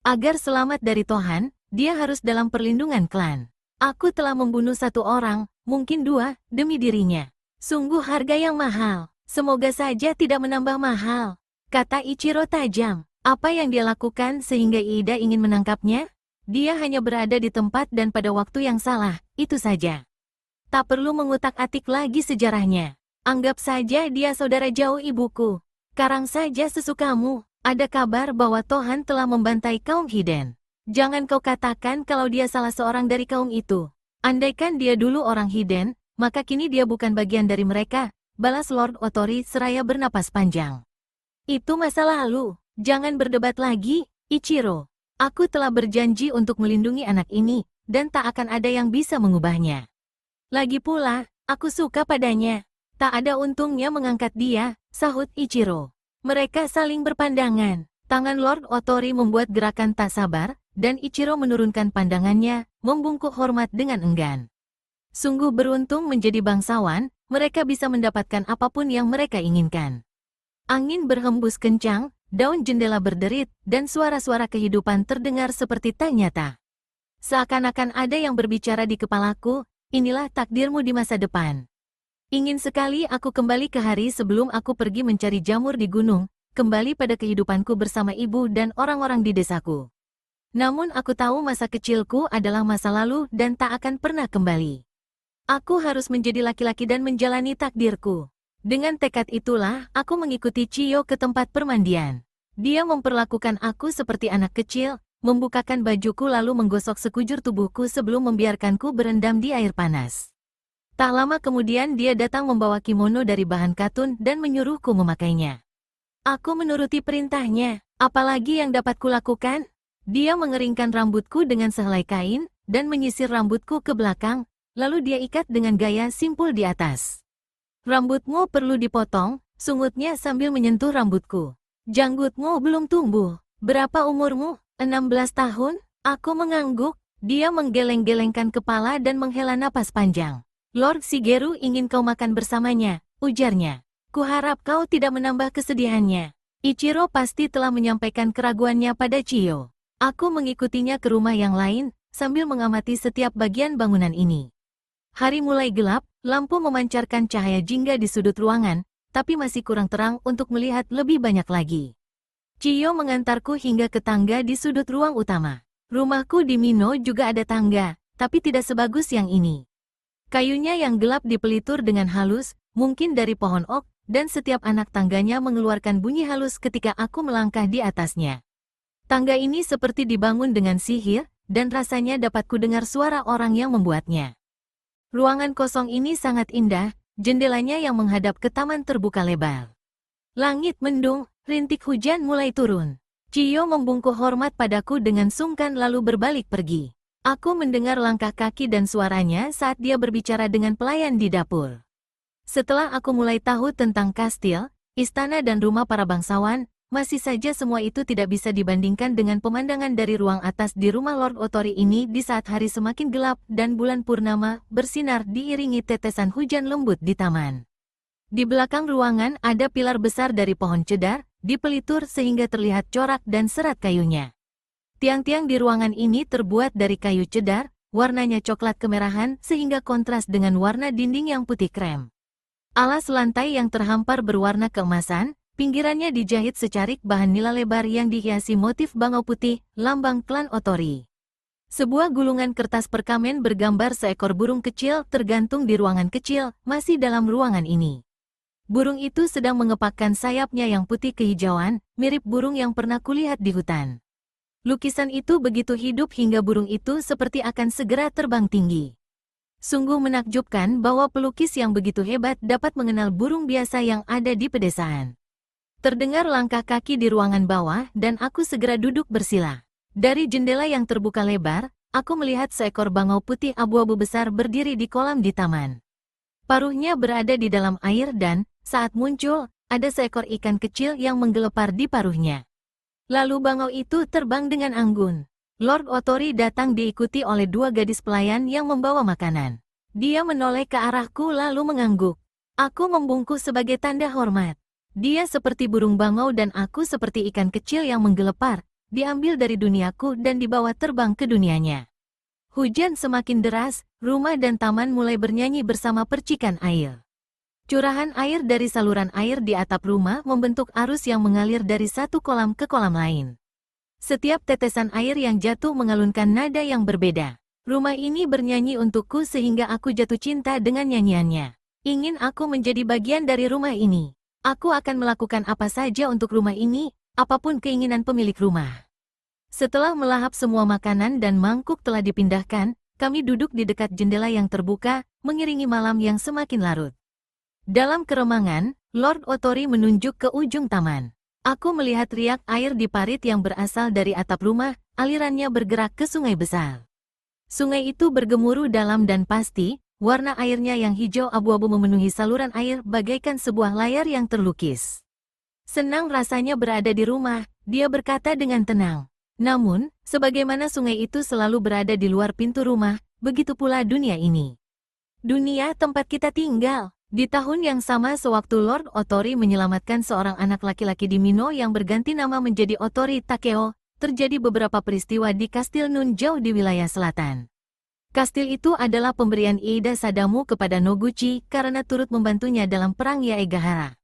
Agar selamat dari Tohan, dia harus dalam perlindungan klan. Aku telah membunuh satu orang, mungkin dua, demi dirinya. Sungguh harga yang mahal. Semoga saja tidak menambah mahal, kata Ichiro tajam. Apa yang dia lakukan sehingga Iida ingin menangkapnya? Dia hanya berada di tempat dan pada waktu yang salah, itu saja. Tak perlu mengutak-atik lagi sejarahnya. Anggap saja dia saudara jauh ibuku. Karang saja sesukamu. Ada kabar bahwa Tohan telah membantai kaum Hiden. Jangan kau katakan kalau dia salah seorang dari kaum itu. Andaikan dia dulu orang Hiden, maka kini dia bukan bagian dari mereka, balas Lord Otori seraya bernapas panjang. Itu masa lalu. Jangan berdebat lagi, Ichiro. Aku telah berjanji untuk melindungi anak ini, dan tak akan ada yang bisa mengubahnya. Lagi pula, aku suka padanya. Tak ada untungnya mengangkat dia, sahut Ichiro. Mereka saling berpandangan. Tangan Lord Otori membuat gerakan tak sabar, dan Ichiro menurunkan pandangannya, membungkuk hormat dengan enggan. Sungguh beruntung menjadi bangsawan, mereka bisa mendapatkan apapun yang mereka inginkan. Angin berhembus kencang, daun jendela berderit, dan suara-suara kehidupan terdengar seperti tak nyata. Seakan-akan ada yang berbicara di kepalaku, inilah takdirmu di masa depan. Ingin sekali aku kembali ke hari sebelum aku pergi mencari jamur di gunung, kembali pada kehidupanku bersama ibu dan orang-orang di desaku. Namun aku tahu masa kecilku adalah masa lalu dan tak akan pernah kembali. Aku harus menjadi laki-laki dan menjalani takdirku. Dengan tekad itulah, aku mengikuti Chiyo ke tempat permandian. Dia memperlakukan aku seperti anak kecil, membukakan bajuku lalu menggosok sekujur tubuhku sebelum membiarkanku berendam di air panas. Tak lama kemudian dia datang membawa kimono dari bahan katun dan menyuruhku memakainya. Aku menuruti perintahnya, apalagi yang dapat kulakukan? Dia mengeringkan rambutku dengan sehelai kain, dan menyisir rambutku ke belakang, lalu dia ikat dengan gaya simpul di atas. Rambutmu perlu dipotong, sungutnya sambil menyentuh rambutku. Janggutmu belum tumbuh. Berapa umurmu? 16 tahun? Aku mengangguk. Dia menggeleng-gelengkan kepala dan menghela napas panjang. Lord Shigeru ingin kau makan bersamanya, ujarnya. Kuharap kau tidak menambah kesedihannya. Ichiro pasti telah menyampaikan keraguannya pada Chiyo. Aku mengikutinya ke rumah yang lain, sambil mengamati setiap bagian bangunan ini. Hari mulai gelap, lampu memancarkan cahaya jingga di sudut ruangan, tapi masih kurang terang untuk melihat lebih banyak lagi. Chiyo mengantarku hingga ke tangga di sudut ruang utama. Rumahku di Mino juga ada tangga, tapi tidak sebagus yang ini. Kayunya yang gelap dipelitur dengan halus, mungkin dari pohon ok, dan setiap anak tangganya mengeluarkan bunyi halus ketika aku melangkah di atasnya. Tangga ini seperti dibangun dengan sihir, dan rasanya dapat kudengar suara orang yang membuatnya. Ruangan kosong ini sangat indah, jendelanya yang menghadap ke taman terbuka lebar. Langit mendung, rintik hujan mulai turun. Chiyo membungkuk hormat padaku dengan sungkan lalu berbalik pergi. Aku mendengar langkah kaki dan suaranya saat dia berbicara dengan pelayan di dapur. Setelah aku mulai tahu tentang kastil, istana dan rumah para bangsawan, masih saja semua itu tidak bisa dibandingkan dengan pemandangan dari ruang atas di rumah Lord Otori ini di saat hari semakin gelap dan bulan purnama bersinar diiringi tetesan hujan lembut di taman. Di belakang ruangan ada pilar besar dari pohon cedar, dipelitur sehingga terlihat corak dan serat kayunya. Tiang-tiang di ruangan ini terbuat dari kayu cedar, warnanya coklat kemerahan sehingga kontras dengan warna dinding yang putih krem. Alas lantai yang terhampar berwarna keemasan, pinggirannya dijahit secarik bahan nila lebar yang dihiasi motif bangau putih, lambang klan Otori. Sebuah gulungan kertas perkamen bergambar seekor burung kecil tergantung di ruangan kecil, masih dalam ruangan ini. Burung itu sedang mengepakkan sayapnya yang putih kehijauan, mirip burung yang pernah kulihat di hutan. Lukisan itu begitu hidup hingga burung itu seperti akan segera terbang tinggi. Sungguh menakjubkan bahwa pelukis yang begitu hebat dapat mengenal burung biasa yang ada di pedesaan. Terdengar langkah kaki di ruangan bawah dan aku segera duduk bersila. Dari jendela yang terbuka lebar, aku melihat seekor bangau putih abu-abu besar berdiri di kolam di taman. Paruhnya berada di dalam air dan, saat muncul, ada seekor ikan kecil yang menggelepar di paruhnya. Lalu bangau itu terbang dengan anggun. Lord Otori datang diikuti oleh dua gadis pelayan yang membawa makanan. Dia menoleh ke arahku lalu mengangguk. Aku membungkuk sebagai tanda hormat. Dia seperti burung bangau dan aku seperti ikan kecil yang menggelepar, diambil dari duniaku dan dibawa terbang ke dunianya. Hujan semakin deras, rumah dan taman mulai bernyanyi bersama percikan air. Curahan air dari saluran air di atap rumah membentuk arus yang mengalir dari satu kolam ke kolam lain. Setiap tetesan air yang jatuh mengalunkan nada yang berbeda. Rumah ini bernyanyi untukku sehingga aku jatuh cinta dengan nyanyiannya. Ingin aku menjadi bagian dari rumah ini. Aku akan melakukan apa saja untuk rumah ini, apapun keinginan pemilik rumah. Setelah melahap semua makanan dan mangkuk telah dipindahkan, kami duduk di dekat jendela yang terbuka, mengiringi malam yang semakin larut. Dalam keremangan, Lord Otori menunjuk ke ujung taman. Aku melihat riak air di parit yang berasal dari atap rumah, alirannya bergerak ke sungai besar. Sungai itu bergemuruh dalam dan pasti, warna airnya yang hijau abu-abu memenuhi saluran air bagaikan sebuah layar yang terlukis. Senang rasanya berada di rumah, dia berkata dengan tenang. Namun, sebagaimana sungai itu selalu berada di luar pintu rumah, begitu pula dunia ini. Dunia tempat kita tinggal. Di tahun yang sama sewaktu Lord Otori menyelamatkan seorang anak laki-laki di Mino yang berganti nama menjadi Otori Takeo, terjadi beberapa peristiwa di Kastil Nunjau di wilayah selatan. Kastil itu adalah pemberian Iida Sadamu kepada Noguchi karena turut membantunya dalam perang Yaegahara.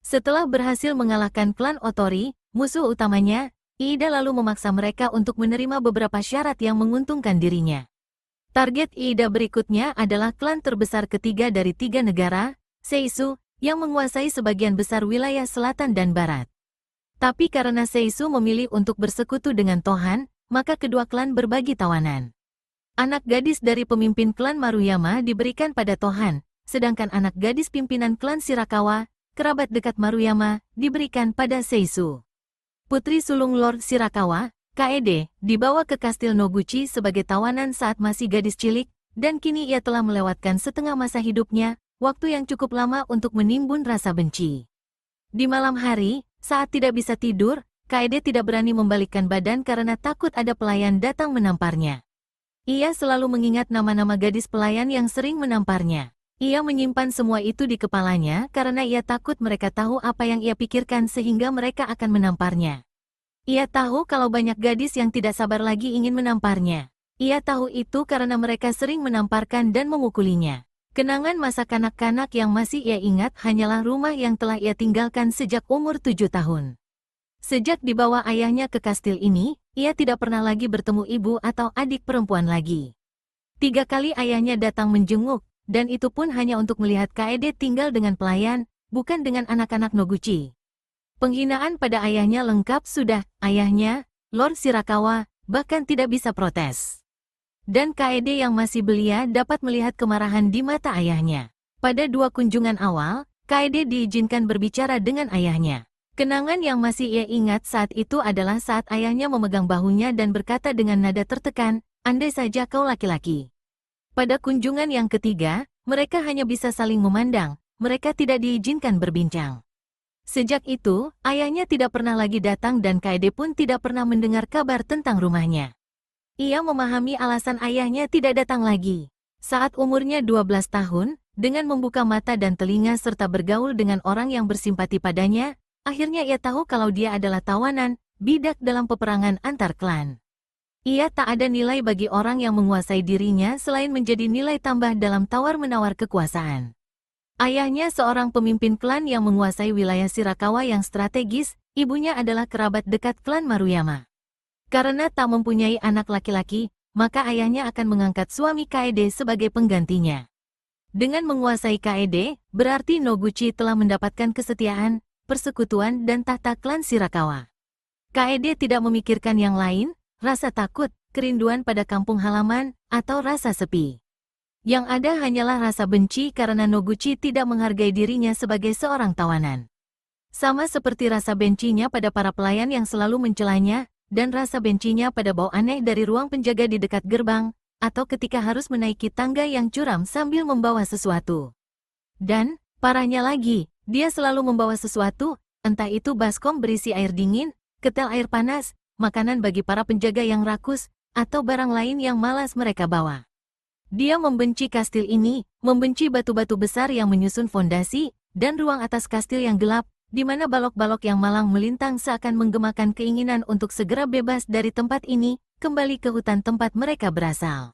Setelah berhasil mengalahkan klan Otori, musuh utamanya, Iida lalu memaksa mereka untuk menerima beberapa syarat yang menguntungkan dirinya. Target Iida berikutnya adalah klan terbesar ketiga dari 3 negara, Seisu, yang menguasai sebagian besar wilayah selatan dan barat. Tapi karena Seisu memilih untuk bersekutu dengan Tohan, maka kedua klan berbagi tawanan. Anak gadis dari pemimpin klan Maruyama diberikan pada Tohan, sedangkan anak gadis pimpinan klan Shirakawa, kerabat dekat Maruyama, diberikan pada Seisu. Putri sulung Lord Shirakawa, Kaede, dibawa ke Kastil Noguchi sebagai tawanan saat masih gadis cilik, dan kini ia telah melewatkan setengah masa hidupnya, waktu yang cukup lama untuk menimbun rasa benci. Di malam hari, saat tidak bisa tidur, Kaede tidak berani membalikkan badan karena takut ada pelayan datang menamparnya. Ia selalu mengingat nama-nama gadis pelayan yang sering menamparnya. Ia menyimpan semua itu di kepalanya karena ia takut mereka tahu apa yang ia pikirkan sehingga mereka akan menamparnya. Ia tahu kalau banyak gadis yang tidak sabar lagi ingin menamparnya. Ia tahu itu karena mereka sering menamparkan dan memukulinya. Kenangan masa kanak-kanak yang masih ia ingat hanyalah rumah yang telah ia tinggalkan sejak umur 7 tahun. Sejak dibawa ayahnya ke kastil ini, ia tidak pernah lagi bertemu ibu atau adik perempuan lagi. 3 kali ayahnya datang menjenguk, dan itu pun hanya untuk melihat Kaede tinggal dengan pelayan, bukan dengan anak-anak Noguchi. Penghinaan pada ayahnya lengkap sudah, ayahnya, Lord Shirakawa, bahkan tidak bisa protes. Dan Kaede yang masih belia dapat melihat kemarahan di mata ayahnya. Pada 2 kunjungan awal, Kaede diizinkan berbicara dengan ayahnya. Kenangan yang masih ia ingat saat itu adalah saat ayahnya memegang bahunya dan berkata dengan nada tertekan, andai saja kau laki-laki. Pada kunjungan yang ketiga, mereka hanya bisa saling memandang, mereka tidak diizinkan berbincang. Sejak itu, ayahnya tidak pernah lagi datang dan Kaede pun tidak pernah mendengar kabar tentang rumahnya. Ia memahami alasan ayahnya tidak datang lagi. Saat umurnya 12 tahun, dengan membuka mata dan telinga serta bergaul dengan orang yang bersimpati padanya, akhirnya ia tahu kalau dia adalah tawanan, bidak dalam peperangan antar klan. Ia tak ada nilai bagi orang yang menguasai dirinya selain menjadi nilai tambah dalam tawar-menawar kekuasaan. Ayahnya seorang pemimpin klan yang menguasai wilayah Shirakawa yang strategis, ibunya adalah kerabat dekat klan Maruyama. Karena tak mempunyai anak laki-laki, maka ayahnya akan mengangkat suami Kaede sebagai penggantinya. Dengan menguasai Kaede, berarti Noguchi telah mendapatkan kesetiaan, persekutuan dan tahta klan Shirakawa. Kaede tidak memikirkan yang lain, rasa takut, kerinduan pada kampung halaman, atau rasa sepi. Yang ada hanyalah rasa benci karena Noguchi tidak menghargai dirinya sebagai seorang tawanan. Sama seperti rasa bencinya pada para pelayan yang selalu mencelanya, dan rasa bencinya pada bau aneh dari ruang penjaga di dekat gerbang, atau ketika harus menaiki tangga yang curam sambil membawa sesuatu. Dan, parahnya lagi, dia selalu membawa sesuatu, entah itu baskom berisi air dingin, ketel air panas, makanan bagi para penjaga yang rakus, atau barang lain yang malas mereka bawa. Dia membenci kastil ini, membenci batu-batu besar yang menyusun fondasi, dan ruang atas kastil yang gelap, di mana balok-balok yang malang melintang seakan menggemakan keinginan untuk segera bebas dari tempat ini, kembali ke hutan tempat mereka berasal.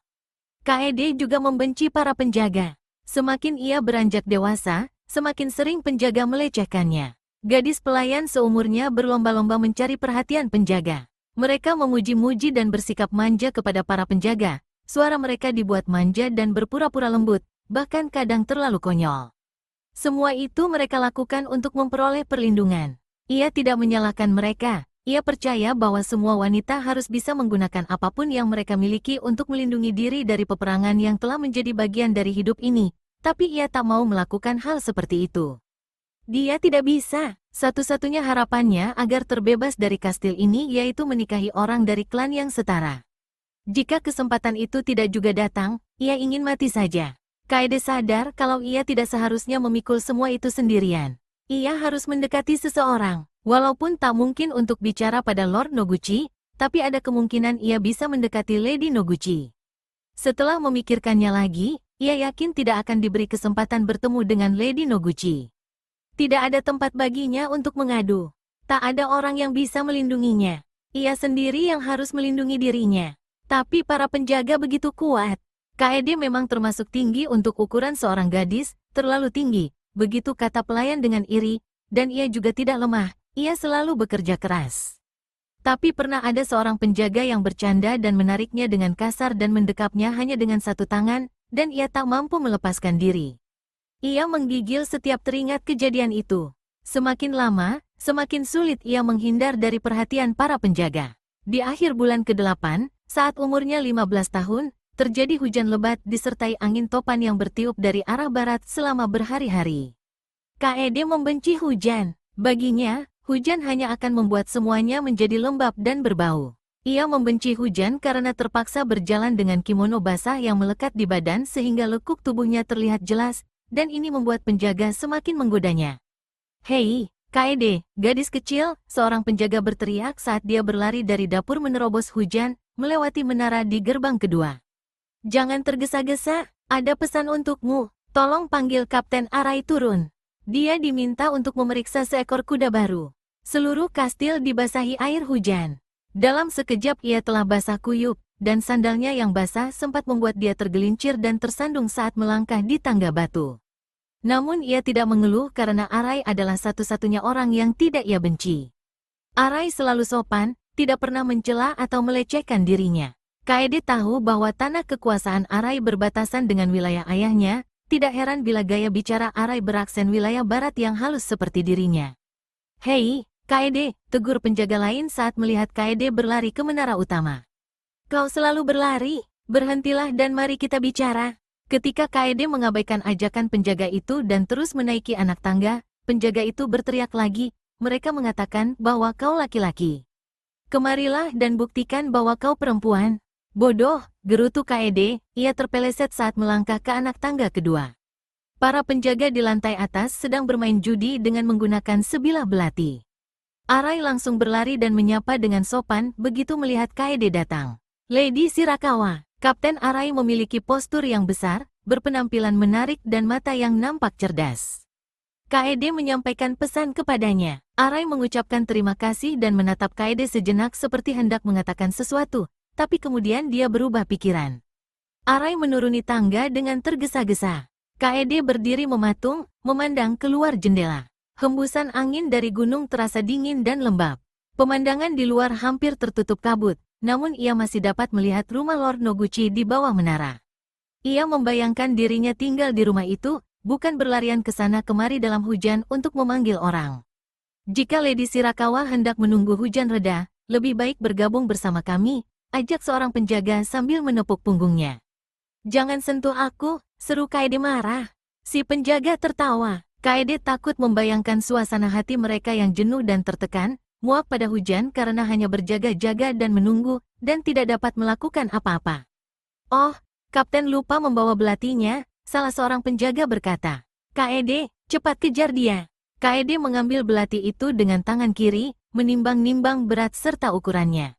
KED juga membenci para penjaga. Semakin ia beranjak dewasa, semakin sering penjaga melecehkannya. Gadis pelayan seumurnya berlomba-lomba mencari perhatian penjaga. Mereka memuji-muji dan bersikap manja kepada para penjaga. Suara mereka dibuat manja dan berpura-pura lembut, bahkan kadang terlalu konyol. Semua itu mereka lakukan untuk memperoleh perlindungan. Ia tidak menyalahkan mereka. Ia percaya bahwa semua wanita harus bisa menggunakan apapun yang mereka miliki untuk melindungi diri dari peperangan yang telah menjadi bagian dari hidup ini. Tapi ia tak mau melakukan hal seperti itu. Dia tidak bisa. Satu-satunya harapannya agar terbebas dari kastil ini yaitu menikahi orang dari klan yang setara. Jika kesempatan itu tidak juga datang, ia ingin mati saja. Kaede sadar kalau ia tidak seharusnya memikul semua itu sendirian. Ia harus mendekati seseorang. Walaupun tak mungkin untuk bicara pada Lord Noguchi, tapi ada kemungkinan ia bisa mendekati Lady Noguchi. Setelah memikirkannya lagi, ia yakin tidak akan diberi kesempatan bertemu dengan Lady Noguchi. Tidak ada tempat baginya untuk mengadu. Tak ada orang yang bisa melindunginya. Ia sendiri yang harus melindungi dirinya. Tapi para penjaga begitu kuat. KED memang termasuk tinggi untuk ukuran seorang gadis, terlalu tinggi, begitu kata pelayan dengan iri, dan ia juga tidak lemah, ia selalu bekerja keras. Tapi pernah ada seorang penjaga yang bercanda dan menariknya dengan kasar dan mendekapnya hanya dengan satu tangan, dan ia tak mampu melepaskan diri. Ia menggigil setiap teringat kejadian itu. Semakin lama, semakin sulit ia menghindar dari perhatian para penjaga. Di akhir bulan ke-8, saat umurnya 15 tahun, terjadi hujan lebat disertai angin topan yang bertiup dari arah barat selama berhari-hari. KED membenci hujan. Baginya, hujan hanya akan membuat semuanya menjadi lembab dan berbau. Ia membenci hujan karena terpaksa berjalan dengan kimono basah yang melekat di badan sehingga lekuk tubuhnya terlihat jelas, dan ini membuat penjaga semakin menggodanya. "Hei, KED, gadis kecil," seorang penjaga berteriak saat dia berlari dari dapur menerobos hujan, melewati menara di gerbang kedua. "Jangan tergesa-gesa, ada pesan untukmu. Tolong panggil Kapten Arai turun." Dia diminta untuk memeriksa seekor kuda baru. Seluruh kastil dibasahi air hujan. Dalam sekejap ia telah basah kuyup, dan sandalnya yang basah sempat membuat dia tergelincir dan tersandung saat melangkah di tangga batu. Namun ia tidak mengeluh karena Arai adalah satu-satunya orang yang tidak ia benci. Arai selalu sopan, tidak pernah mencela atau melecehkan dirinya. KED tahu bahwa tanah kekuasaan Arai berbatasan dengan wilayah ayahnya, tidak heran bila gaya bicara Arai beraksen wilayah barat yang halus seperti dirinya. "Hei, KED," tegur penjaga lain saat melihat KED berlari ke menara utama. "Kau selalu berlari, berhentilah dan mari kita bicara." Ketika KED mengabaikan ajakan penjaga itu dan terus menaiki anak tangga, penjaga itu berteriak lagi, "Mereka mengatakan bahwa kau laki-laki. Kemarilah dan buktikan bahwa kau perempuan." "Bodoh," gerutu KED, ia terpeleset saat melangkah ke anak tangga kedua. Para penjaga di lantai atas sedang bermain judi dengan menggunakan sebilah belati. Arai langsung berlari dan menyapa dengan sopan begitu melihat KED datang. "Lady Shirakawa." Kapten Arai memiliki postur yang besar, berpenampilan menarik dan mata yang nampak cerdas. KED menyampaikan pesan kepadanya. Arai mengucapkan terima kasih dan menatap KED sejenak seperti hendak mengatakan sesuatu, tapi kemudian dia berubah pikiran. Arai menuruni tangga dengan tergesa-gesa. KED berdiri mematung, memandang keluar jendela. Hembusan angin dari gunung terasa dingin dan lembab. Pemandangan di luar hampir tertutup kabut, namun ia masih dapat melihat rumah Lord Noguchi di bawah menara. Ia membayangkan dirinya tinggal di rumah itu, bukan berlarian ke sana kemari dalam hujan untuk memanggil orang. "Jika Lady Shirakawa hendak menunggu hujan reda, lebih baik bergabung bersama kami," ajak seorang penjaga sambil menepuk punggungnya. "Jangan sentuh aku," seru KED marah. Si penjaga tertawa. KED takut membayangkan suasana hati mereka yang jenuh dan tertekan, muak pada hujan karena hanya berjaga-jaga dan menunggu, dan tidak dapat melakukan apa-apa. "Oh, Kapten lupa membawa belatinya," salah seorang penjaga berkata. "KED, cepat kejar dia." KED mengambil belati itu dengan tangan kiri, menimbang-nimbang berat serta ukurannya.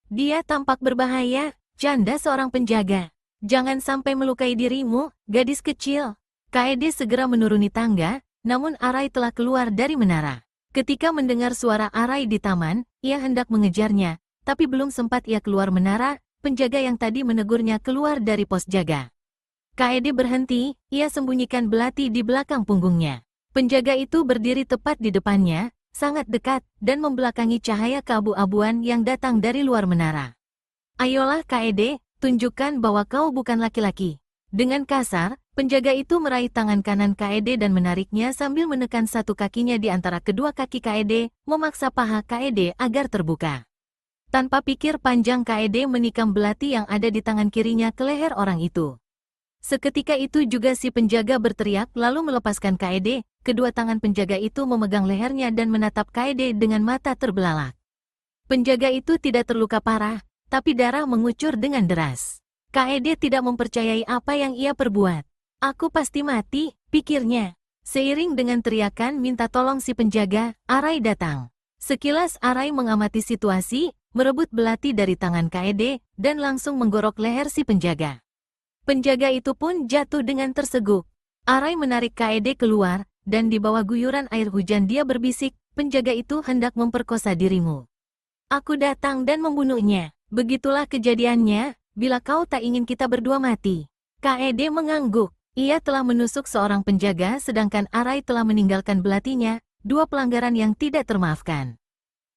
"Dia tampak berbahaya," canda seorang penjaga. "Jangan sampai melukai dirimu, gadis kecil." KED segera menuruni tangga, namun Arai telah keluar dari menara. Ketika mendengar suara Arai di taman, ia hendak mengejarnya, tapi belum sempat ia keluar menara, penjaga yang tadi menegurnya keluar dari pos jaga. Kaede berhenti, ia sembunyikan belati di belakang punggungnya. Penjaga itu berdiri tepat di depannya, sangat dekat, dan membelakangi cahaya keabu-abuan yang datang dari luar menara. Ayolah Kaede, tunjukkan bahwa kau bukan laki-laki. Dengan kasar, penjaga itu meraih tangan kanan Kaede dan menariknya sambil menekan satu kakinya di antara kedua kaki Kaede, memaksa paha Kaede agar terbuka. Tanpa pikir panjang Kaede menikam belati yang ada di tangan kirinya ke leher orang itu. Seketika itu juga si penjaga berteriak lalu melepaskan Kaede, kedua tangan penjaga itu memegang lehernya dan menatap Kaede dengan mata terbelalak. Penjaga itu tidak terluka parah, tapi darah mengucur dengan deras. Kaede tidak mempercayai apa yang ia perbuat. Aku pasti mati, pikirnya. Seiring dengan teriakan minta tolong si penjaga, Arai datang. Sekilas Arai mengamati situasi, merebut belati dari tangan Kaede, dan langsung menggorok leher si penjaga. Penjaga itu pun jatuh dengan terseguk. Arai menarik Kaede keluar, dan di bawah guyuran air hujan dia berbisik, penjaga itu hendak memperkosa dirimu. Aku datang dan membunuhnya. Begitulah kejadiannya. Bila kau tak ingin kita berdua mati. Kaede mengangguk. Ia telah menusuk seorang penjaga sedangkan Arai telah meninggalkan belatinya, dua pelanggaran yang tidak termaafkan.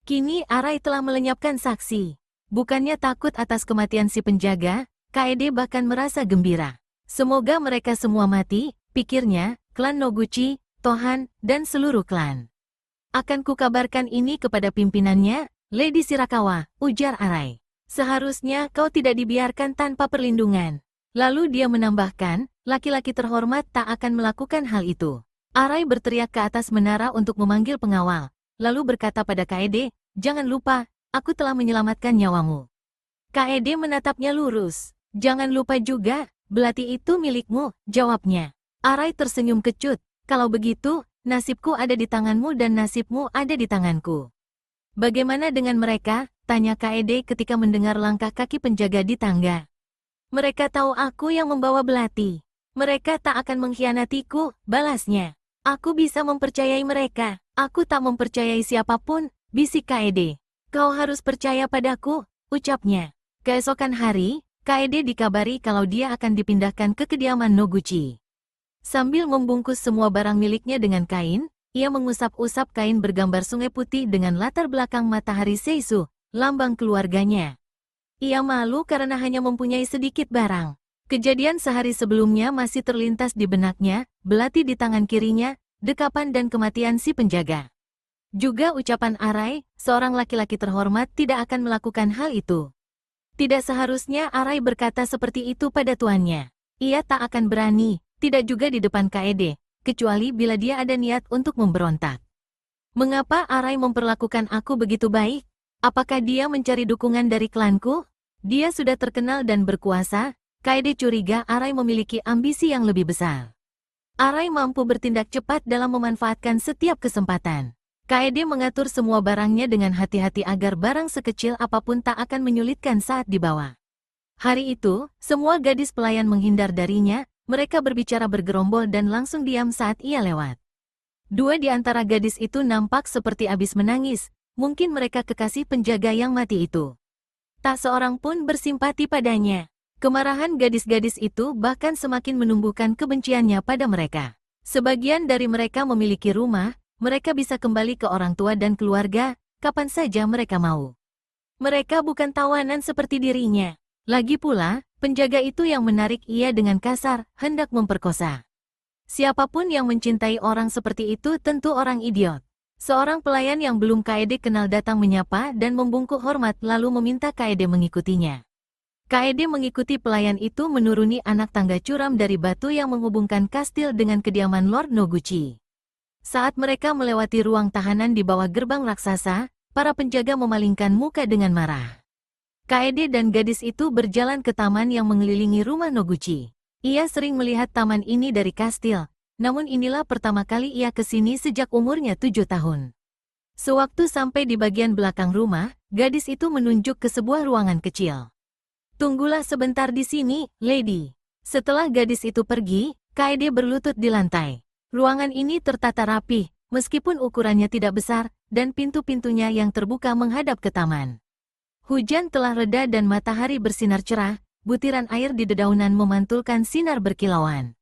Kini Arai telah melenyapkan saksi. Bukannya takut atas kematian si penjaga, Kaede bahkan merasa gembira. Semoga mereka semua mati, pikirnya, klan Noguchi, Tohan, dan seluruh klan. Akan kukabarkan ini kepada pimpinannya, Lady Shirakawa, ujar Arai. Seharusnya kau tidak dibiarkan tanpa perlindungan. Lalu dia menambahkan, laki-laki terhormat tak akan melakukan hal itu. Arai berteriak ke atas menara untuk memanggil pengawal, lalu berkata pada Kaede, jangan lupa, aku telah menyelamatkan nyawamu. Kaede menatapnya lurus. Jangan lupa juga, belati itu milikmu, jawabnya. Arai tersenyum kecut, kalau begitu, nasibku ada di tanganmu dan nasibmu ada di tanganku. Bagaimana dengan mereka? Tanya Kaede ketika mendengar langkah kaki penjaga di tangga. Mereka tahu aku yang membawa belati. Mereka tak akan mengkhianatiku, balasnya. Aku bisa mempercayai mereka. Aku tak mempercayai siapapun, bisik Kaede. Kau harus percaya padaku, ucapnya. Keesokan hari, Kaede dikabari kalau dia akan dipindahkan ke kediaman Noguchi. Sambil membungkus semua barang miliknya dengan kain, ia mengusap-usap kain bergambar sungai putih dengan latar belakang matahari Seisu, lambang keluarganya. Ia malu karena hanya mempunyai sedikit barang. Kejadian sehari sebelumnya masih terlintas di benaknya, belati di tangan kirinya, dekapan dan kematian si penjaga. Juga ucapan Arai, seorang laki-laki terhormat tidak akan melakukan hal itu. Tidak seharusnya Arai berkata seperti itu pada tuannya. Ia tak akan berani, tidak juga di depan Kaede, kecuali bila dia ada niat untuk memberontak. Mengapa Arai memperlakukan aku begitu baik? Apakah dia mencari dukungan dari klanku? Dia sudah terkenal dan berkuasa, Kaede curiga Arai memiliki ambisi yang lebih besar. Arai mampu bertindak cepat dalam memanfaatkan setiap kesempatan. Kaede mengatur semua barangnya dengan hati-hati agar barang sekecil apapun tak akan menyulitkan saat dibawa. Hari itu, semua gadis pelayan menghindar darinya, mereka berbicara bergerombol dan langsung diam saat ia lewat. Dua di antara gadis itu nampak seperti habis menangis, mungkin mereka kekasih penjaga yang mati itu. Tak seorang pun bersimpati padanya. Kemarahan gadis-gadis itu bahkan semakin menumbuhkan kebenciannya pada mereka. Sebagian dari mereka memiliki rumah, mereka bisa kembali ke orang tua dan keluarga, kapan saja mereka mau. Mereka bukan tawanan seperti dirinya. Lagi pula, penjaga itu yang menarik ia dengan kasar, hendak memperkosa. Siapapun yang mencintai orang seperti itu tentu orang idiot. Seorang pelayan yang belum Kaede kenal datang menyapa dan membungkuk hormat lalu meminta Kaede mengikutinya. Kaede mengikuti pelayan itu menuruni anak tangga curam dari batu yang menghubungkan kastil dengan kediaman Lord Noguchi. Saat mereka melewati ruang tahanan di bawah gerbang raksasa, para penjaga memalingkan muka dengan marah. Kaede dan gadis itu berjalan ke taman yang mengelilingi rumah Noguchi. Ia sering melihat taman ini dari kastil, namun inilah pertama kali ia ke sini sejak umurnya 7 tahun. Sewaktu sampai di bagian belakang rumah, gadis itu menunjuk ke sebuah ruangan kecil. Tunggulah sebentar di sini, Lady. Setelah gadis itu pergi, Kaede berlutut di lantai. Ruangan ini tertata rapih, meskipun ukurannya tidak besar, dan pintu-pintunya yang terbuka menghadap ke taman. Hujan telah reda dan matahari bersinar cerah, butiran air di dedaunan memantulkan sinar berkilauan.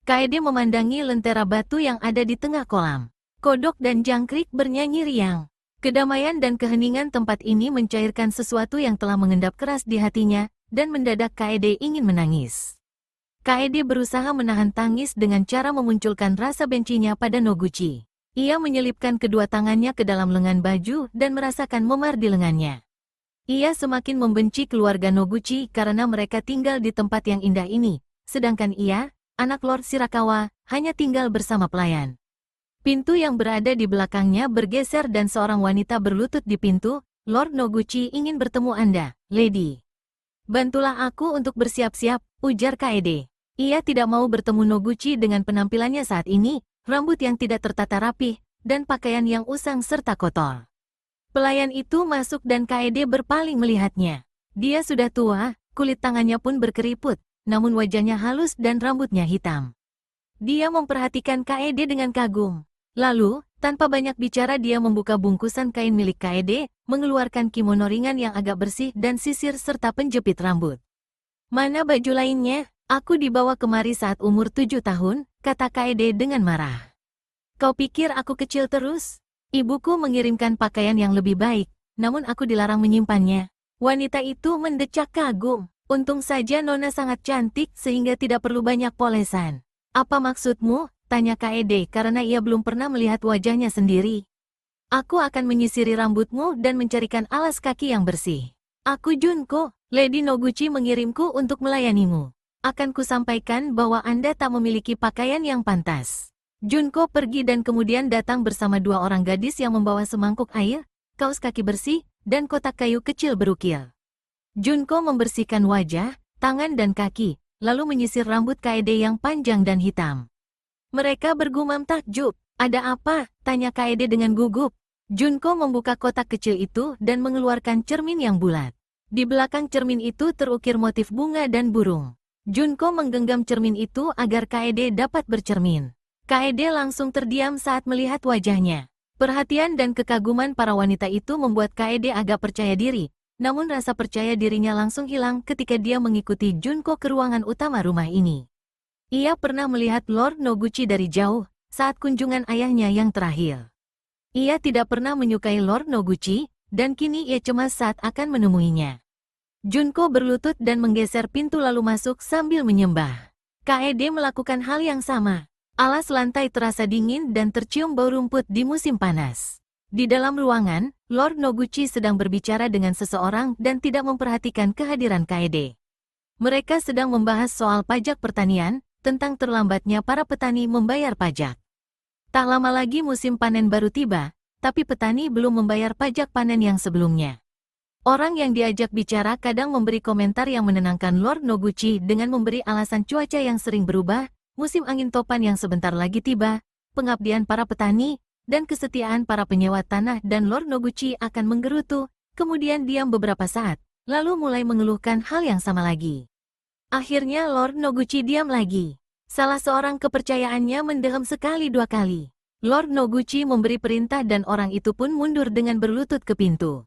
Kaede memandangi lentera batu yang ada di tengah kolam. Kodok dan jangkrik bernyanyi riang. Kedamaian dan keheningan tempat ini mencairkan sesuatu yang telah mengendap keras di hatinya, dan mendadak Kaede ingin menangis. Kaede berusaha menahan tangis dengan cara memunculkan rasa bencinya pada Noguchi. Ia menyelipkan kedua tangannya ke dalam lengan baju dan merasakan memar di lengannya. Ia semakin membenci keluarga Noguchi karena mereka tinggal di tempat yang indah ini, sedangkan ia, anak Lord Shirakawa, hanya tinggal bersama pelayan. Pintu yang berada di belakangnya bergeser dan seorang wanita berlutut di pintu. Lord Noguchi ingin bertemu Anda, Lady. Bantulah aku untuk bersiap-siap, ujar Kaede. Ia tidak mau bertemu Noguchi dengan penampilannya saat ini, rambut yang tidak tertata rapih, dan pakaian yang usang serta kotor. Pelayan itu masuk dan Kaede berpaling melihatnya. Dia sudah tua, kulit tangannya pun berkeriput, namun wajahnya halus dan rambutnya hitam. Dia memperhatikan Kaede dengan kagum. Lalu, tanpa banyak bicara dia membuka bungkusan kain milik Kaede, mengeluarkan kimono ringan yang agak bersih dan sisir serta penjepit rambut. Mana baju lainnya? Aku dibawa kemari saat umur 7 tahun, kata Kaede dengan marah. Kau pikir aku kecil terus? Ibuku mengirimkan pakaian yang lebih baik, namun aku dilarang menyimpannya. Wanita itu mendecak kagum. Untung saja Nona sangat cantik sehingga tidak perlu banyak polesan. Apa maksudmu? Tanya Kaede karena ia belum pernah melihat wajahnya sendiri. Aku akan menyisiri rambutmu dan mencarikan alas kaki yang bersih. Aku Junko, Lady Noguchi mengirimku untuk melayanimu. Akan kusampaikan bahwa Anda tak memiliki pakaian yang pantas. Junko pergi dan kemudian datang bersama dua orang gadis yang membawa semangkuk air, kaos kaki bersih, dan kotak kayu kecil berukil. Junko membersihkan wajah, tangan dan kaki, lalu menyisir rambut Kaede yang panjang dan hitam. Mereka bergumam takjub. Ada apa? Tanya Kaede dengan gugup. Junko membuka kotak kecil itu dan mengeluarkan cermin yang bulat. Di belakang cermin itu terukir motif bunga dan burung. Junko menggenggam cermin itu agar Kaede dapat bercermin. Kaede langsung terdiam saat melihat wajahnya. Perhatian dan kekaguman para wanita itu membuat Kaede agak percaya diri, namun rasa percaya dirinya langsung hilang ketika dia mengikuti Junko ke ruangan utama rumah ini. Ia pernah melihat Lord Noguchi dari jauh, saat kunjungan ayahnya yang terakhir. Ia tidak pernah menyukai Lord Noguchi, dan kini ia cemas saat akan menemuinya. Junko berlutut dan menggeser pintu lalu masuk sambil menyembah. Kaede melakukan hal yang sama. Alas lantai terasa dingin dan tercium bau rumput di musim panas. Di dalam ruangan, Lord Noguchi sedang berbicara dengan seseorang dan tidak memperhatikan kehadiran Kaede. Mereka sedang membahas soal pajak pertanian, tentang terlambatnya para petani membayar pajak. Tak lama lagi musim panen baru tiba, tapi petani belum membayar pajak panen yang sebelumnya. Orang yang diajak bicara kadang memberi komentar yang menenangkan Lord Noguchi dengan memberi alasan cuaca yang sering berubah, musim angin topan yang sebentar lagi tiba, pengabdian para petani, dan kesetiaan para penyewa tanah dan Lord Noguchi akan menggerutu, kemudian diam beberapa saat, lalu mulai mengeluhkan hal yang sama lagi. Akhirnya Lord Noguchi diam lagi. Salah seorang kepercayaannya mendehem sekali dua kali. Lord Noguchi memberi perintah dan orang itu pun mundur dengan berlutut ke pintu.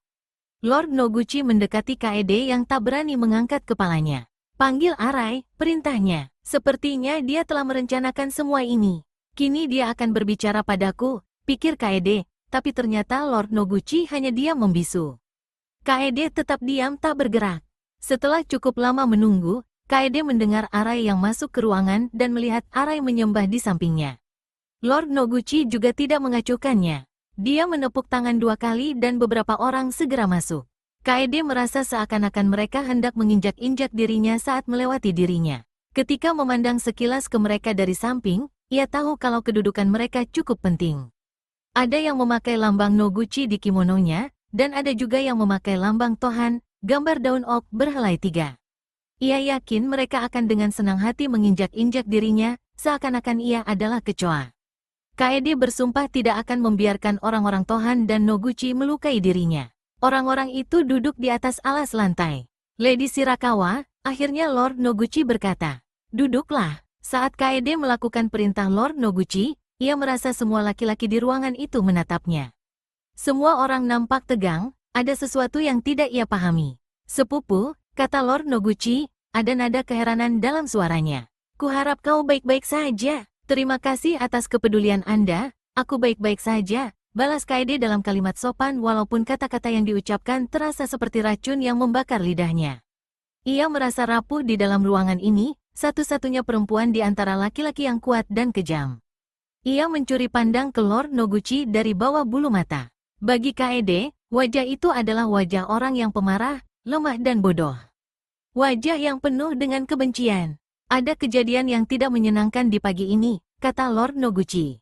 Lord Noguchi mendekati Kaede yang tak berani mengangkat kepalanya. Panggil Arai, perintahnya. Sepertinya dia telah merencanakan semua ini. Kini dia akan berbicara padaku, pikir Kaede, tapi ternyata Lord Noguchi hanya diam membisu. Kaede tetap diam tak bergerak. Setelah cukup lama menunggu, Kaede mendengar Arai yang masuk ke ruangan dan melihat Arai menyembah di sampingnya. Lord Noguchi juga tidak mengacuhkannya. Dia menepuk tangan dua kali dan beberapa orang segera masuk. Kaede merasa seakan-akan mereka hendak menginjak-injak dirinya saat melewati dirinya. Ketika memandang sekilas ke mereka dari samping, ia tahu kalau kedudukan mereka cukup penting. Ada yang memakai lambang Noguchi di kimononya, dan ada juga yang memakai lambang Tohan, gambar daun oak berhelai 3. Ia yakin mereka akan dengan senang hati menginjak-injak dirinya, seakan-akan ia adalah kecoa. Kaede bersumpah tidak akan membiarkan orang-orang Tohan dan Noguchi melukai dirinya. Orang-orang itu duduk di atas alas lantai. Lady Shirakawa, akhirnya Lord Noguchi berkata, "Duduklah." Saat Kaede melakukan perintah Lord Noguchi, Ia merasa semua laki-laki di ruangan itu menatapnya. Semua orang nampak tegang, ada sesuatu yang tidak ia pahami. Sepupu, kata Lord Noguchi, ada nada keheranan dalam suaranya. Kuharap kau baik-baik saja. Terima kasih atas kepedulian Anda, aku baik-baik saja, balas Kaede dalam kalimat sopan walaupun kata-kata yang diucapkan terasa seperti racun yang membakar lidahnya. Ia merasa rapuh di dalam ruangan ini, satu-satunya perempuan di antara laki-laki yang kuat dan kejam. Ia mencuri pandang ke Lord Noguchi dari bawah bulu mata. Bagi Kaede, wajah itu adalah wajah orang yang pemarah, lemah dan bodoh. Wajah yang penuh dengan kebencian. Ada kejadian yang tidak menyenangkan di pagi ini, kata Lord Noguchi.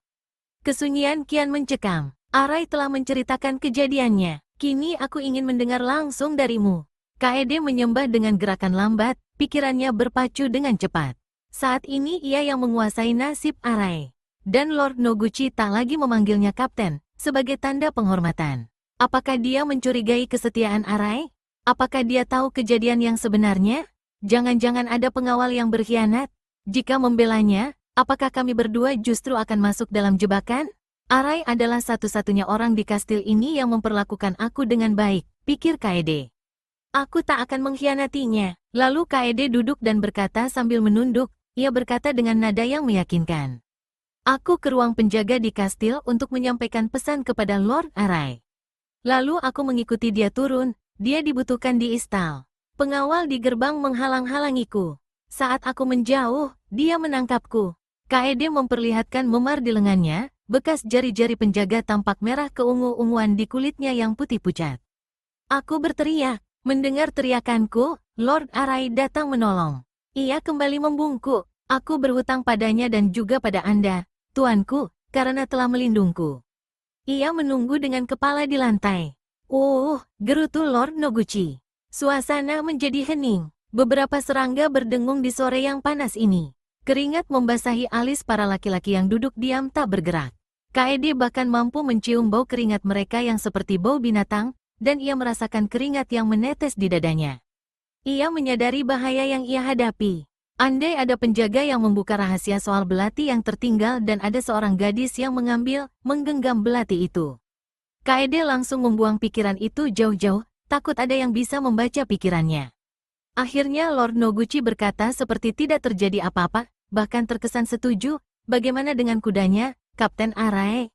Kesunyian kian mencekam. Arai telah menceritakan kejadiannya. Kini aku ingin mendengar langsung darimu. Kaede menyembah dengan gerakan lambat, pikirannya berpacu dengan cepat. Saat ini ia yang menguasai nasib Arai. Dan Lord Noguchi tak lagi memanggilnya kapten, sebagai tanda penghormatan. Apakah dia mencurigai kesetiaan Arai? Apakah dia tahu kejadian yang sebenarnya? Jangan-jangan ada pengawal yang berkhianat? Jika membelanya, apakah kami berdua justru akan masuk dalam jebakan? Arai adalah satu-satunya orang di kastil ini yang memperlakukan aku dengan baik, pikir Kaede. Aku tak akan mengkhianatinya. Lalu Kaede duduk dan berkata sambil menunduk, ia berkata dengan nada yang meyakinkan. Aku ke ruang penjaga di kastil untuk menyampaikan pesan kepada Lord Arai. Lalu aku mengikuti dia turun, dia dibutuhkan di istal. Pengawal di gerbang menghalang-halangiku. Saat aku menjauh, dia menangkapku. Kaede memperlihatkan memar di lengannya, bekas jari-jari penjaga tampak merah keungu-unguan di kulitnya yang putih pucat. Aku berteriak. Mendengar teriakanku, Lord Arai datang menolong. Ia kembali membungkuk. Aku berhutang padanya dan juga pada Anda, tuanku, karena telah melindungku. Ia menunggu dengan kepala di lantai. Gerutu Lord Noguchi. Suasana menjadi hening. Beberapa serangga berdengung di sore yang panas ini. Keringat membasahi alis para laki-laki yang duduk diam tak bergerak. Kaede bahkan mampu mencium bau keringat mereka yang seperti bau binatang, dan ia merasakan keringat yang menetes di dadanya. Ia menyadari bahaya yang ia hadapi. Andai ada penjaga yang membuka rahasia soal belati yang tertinggal dan ada seorang gadis yang menggenggam belati itu. Kaede langsung membuang pikiran itu jauh-jauh, takut ada yang bisa membaca pikirannya. Akhirnya Lord Noguchi berkata seperti tidak terjadi apa-apa, bahkan terkesan setuju, bagaimana dengan kudanya, Kapten Arai?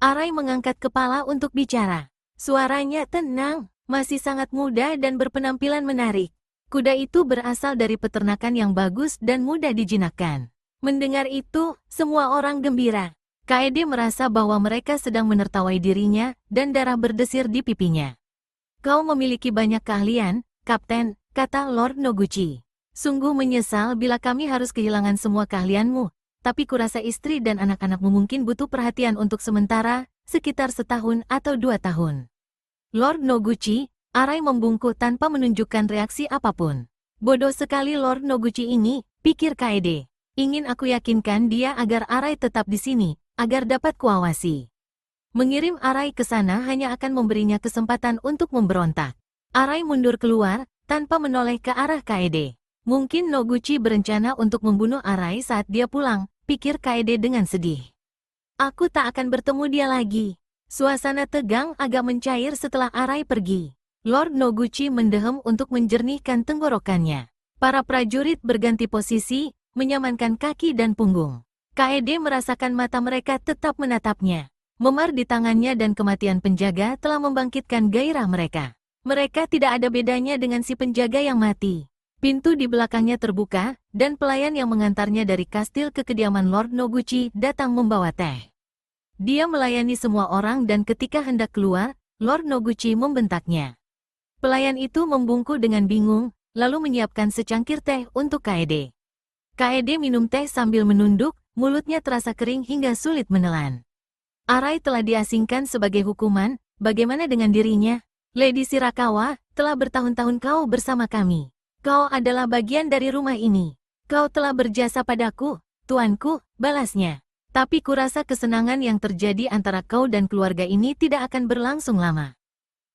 Arai mengangkat kepala untuk bicara. Suaranya tenang, masih sangat muda dan berpenampilan menarik. Kuda itu berasal dari peternakan yang bagus dan mudah dijinakkan. Mendengar itu, semua orang gembira. Kaede merasa bahwa mereka sedang menertawai dirinya, dan darah berdesir di pipinya. Kau memiliki banyak keahlian, Kapten, kata Lord Noguchi. Sungguh menyesal bila kami harus kehilangan semua keahlianmu, tapi kurasa istri dan anak-anakmu mungkin butuh perhatian untuk sementara, sekitar setahun atau 2 tahun. Lord Noguchi, Arai membungkuk tanpa menunjukkan reaksi apapun. Bodoh sekali Lord Noguchi ini, pikir Kaede. Ingin aku yakinkan dia agar Arai tetap di sini, agar dapat kuawasi. Mengirim Arai ke sana hanya akan memberinya kesempatan untuk memberontak. Arai mundur keluar, tanpa menoleh ke arah Kaede. Mungkin Noguchi berencana untuk membunuh Arai saat dia pulang, pikir Kaede dengan sedih. Aku tak akan bertemu dia lagi. Suasana tegang agak mencair setelah Arai pergi. Lord Noguchi mendehem untuk menjernihkan tenggorokannya. Para prajurit berganti posisi, menyamankan kaki dan punggung. Kaede merasakan mata mereka tetap menatapnya. Memar di tangannya dan kematian penjaga telah membangkitkan gairah mereka. Mereka tidak ada bedanya dengan si penjaga yang mati. Pintu di belakangnya terbuka, dan pelayan yang mengantarnya dari kastil ke kediaman Lord Noguchi datang membawa teh. Dia melayani semua orang dan ketika hendak keluar, Lord Noguchi membentaknya. Pelayan itu membungkuk dengan bingung, lalu menyiapkan secangkir teh untuk Kaede. Kaede minum teh sambil menunduk, mulutnya terasa kering hingga sulit menelan. Arai telah diasingkan sebagai hukuman, bagaimana dengan dirinya? Lady Shirakawa, telah bertahun-tahun kau bersama kami. Kau adalah bagian dari rumah ini. Kau telah berjasa padaku, tuanku, balasnya. Tapi kurasa kesenangan yang terjadi antara kau dan keluarga ini tidak akan berlangsung lama.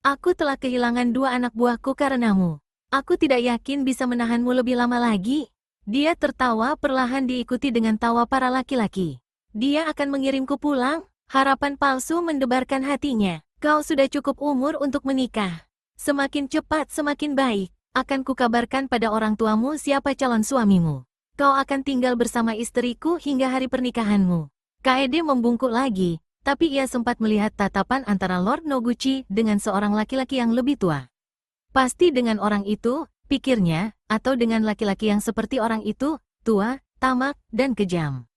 Aku telah kehilangan 2 anak buahku karenamu. Aku tidak yakin bisa menahanmu lebih lama lagi. Dia tertawa perlahan diikuti dengan tawa para laki-laki. Dia akan mengirimku pulang? Harapan palsu mendebarkan hatinya. Kau sudah cukup umur untuk menikah. Semakin cepat semakin baik. Akan kukabarkan pada orang tuamu siapa calon suamimu. Kau akan tinggal bersama istriku hingga hari pernikahanmu. Kaede membungkuk lagi, tapi ia sempat melihat tatapan antara Lord Noguchi dengan seorang laki-laki yang lebih tua. Pasti dengan orang itu, pikirnya, atau dengan laki-laki yang seperti orang itu, tua, tamak, dan kejam.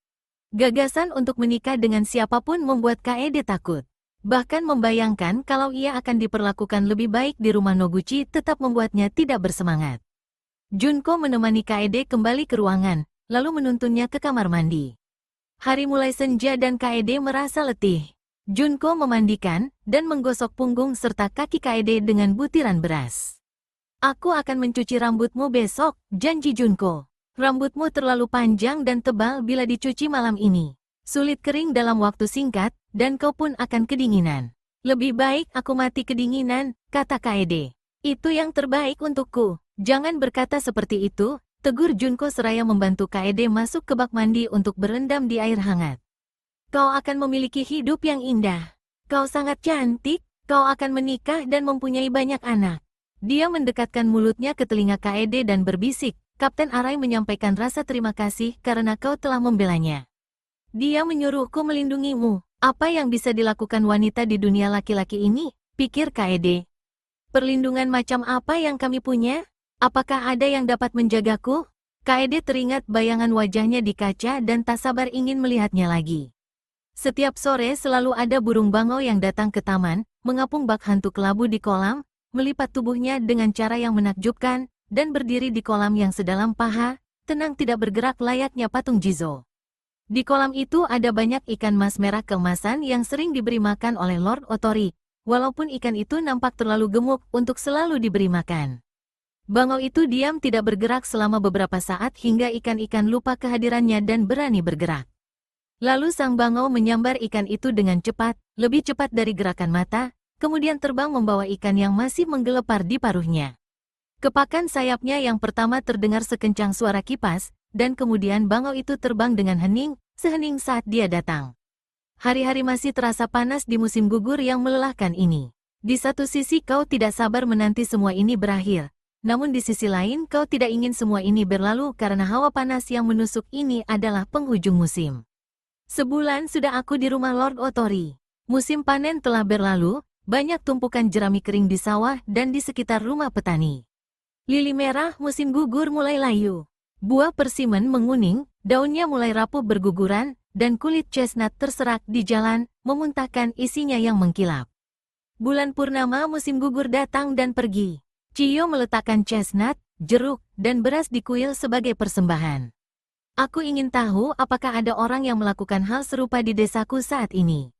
Gagasan untuk menikah dengan siapapun membuat Kaede takut. Bahkan membayangkan kalau ia akan diperlakukan lebih baik di rumah Noguchi tetap membuatnya tidak bersemangat. Junko menemani Kaede kembali ke ruangan, lalu menuntunnya ke kamar mandi. Hari mulai senja dan Kaede merasa letih. Junko memandikan dan menggosok punggung serta kaki Kaede dengan butiran beras. Aku akan mencuci rambutmu besok, janji Junko. Rambutmu terlalu panjang dan tebal bila dicuci malam ini. Sulit kering dalam waktu singkat, dan kau pun akan kedinginan. Lebih baik aku mati kedinginan, kata Kaede. Itu yang terbaik untukku. Jangan berkata seperti itu, tegur Junko seraya membantu Kaede masuk ke bak mandi untuk berendam di air hangat. Kau akan memiliki hidup yang indah. Kau sangat cantik, kau akan menikah dan mempunyai banyak anak. Dia mendekatkan mulutnya ke telinga Kaede dan berbisik, Kapten Arai menyampaikan rasa terima kasih karena kau telah membelanya. Dia menyuruhku melindungimu. Apa yang bisa dilakukan wanita di dunia laki-laki ini? Pikir Kaede. Perlindungan macam apa yang kami punya? Apakah ada yang dapat menjagaku? Kaede teringat bayangan wajahnya di kaca dan tak sabar ingin melihatnya lagi. Setiap sore selalu ada burung bangau yang datang ke taman, mengapung bak hantu kelabu di kolam, melipat tubuhnya dengan cara yang menakjubkan, dan berdiri di kolam yang sedalam paha, tenang tidak bergerak layaknya patung Jizo. Di kolam itu ada banyak ikan mas merah keemasan yang sering diberi makan oleh Lord Otori, walaupun ikan itu nampak terlalu gemuk untuk selalu diberi makan. Bangau itu diam tidak bergerak selama beberapa saat hingga ikan-ikan lupa kehadirannya dan berani bergerak. Lalu sang bangau menyambar ikan itu dengan cepat, lebih cepat dari gerakan mata, kemudian terbang membawa ikan yang masih menggelepar di paruhnya. Kepakan sayapnya yang pertama terdengar sekencang suara kipas, dan kemudian bangau itu terbang dengan hening, sehening saat dia datang. Hari-hari masih terasa panas di musim gugur yang melelahkan ini. Di satu sisi kau tidak sabar menanti semua ini berakhir, namun di sisi lain kau tidak ingin semua ini berlalu karena hawa panas yang menusuk ini adalah penghujung musim. Sebulan sudah aku di rumah Lord Otori. Musim panen telah berlalu, banyak tumpukan jerami kering di sawah dan di sekitar rumah petani. Lili merah musim gugur mulai layu. Buah persimmon menguning, daunnya mulai rapuh berguguran, dan kulit chestnut terserak di jalan, memuntahkan isinya yang mengkilap. Bulan purnama musim gugur datang dan pergi. Chiyo meletakkan chestnut, jeruk, dan beras di kuil sebagai persembahan. Aku ingin tahu apakah ada orang yang melakukan hal serupa di desaku saat ini.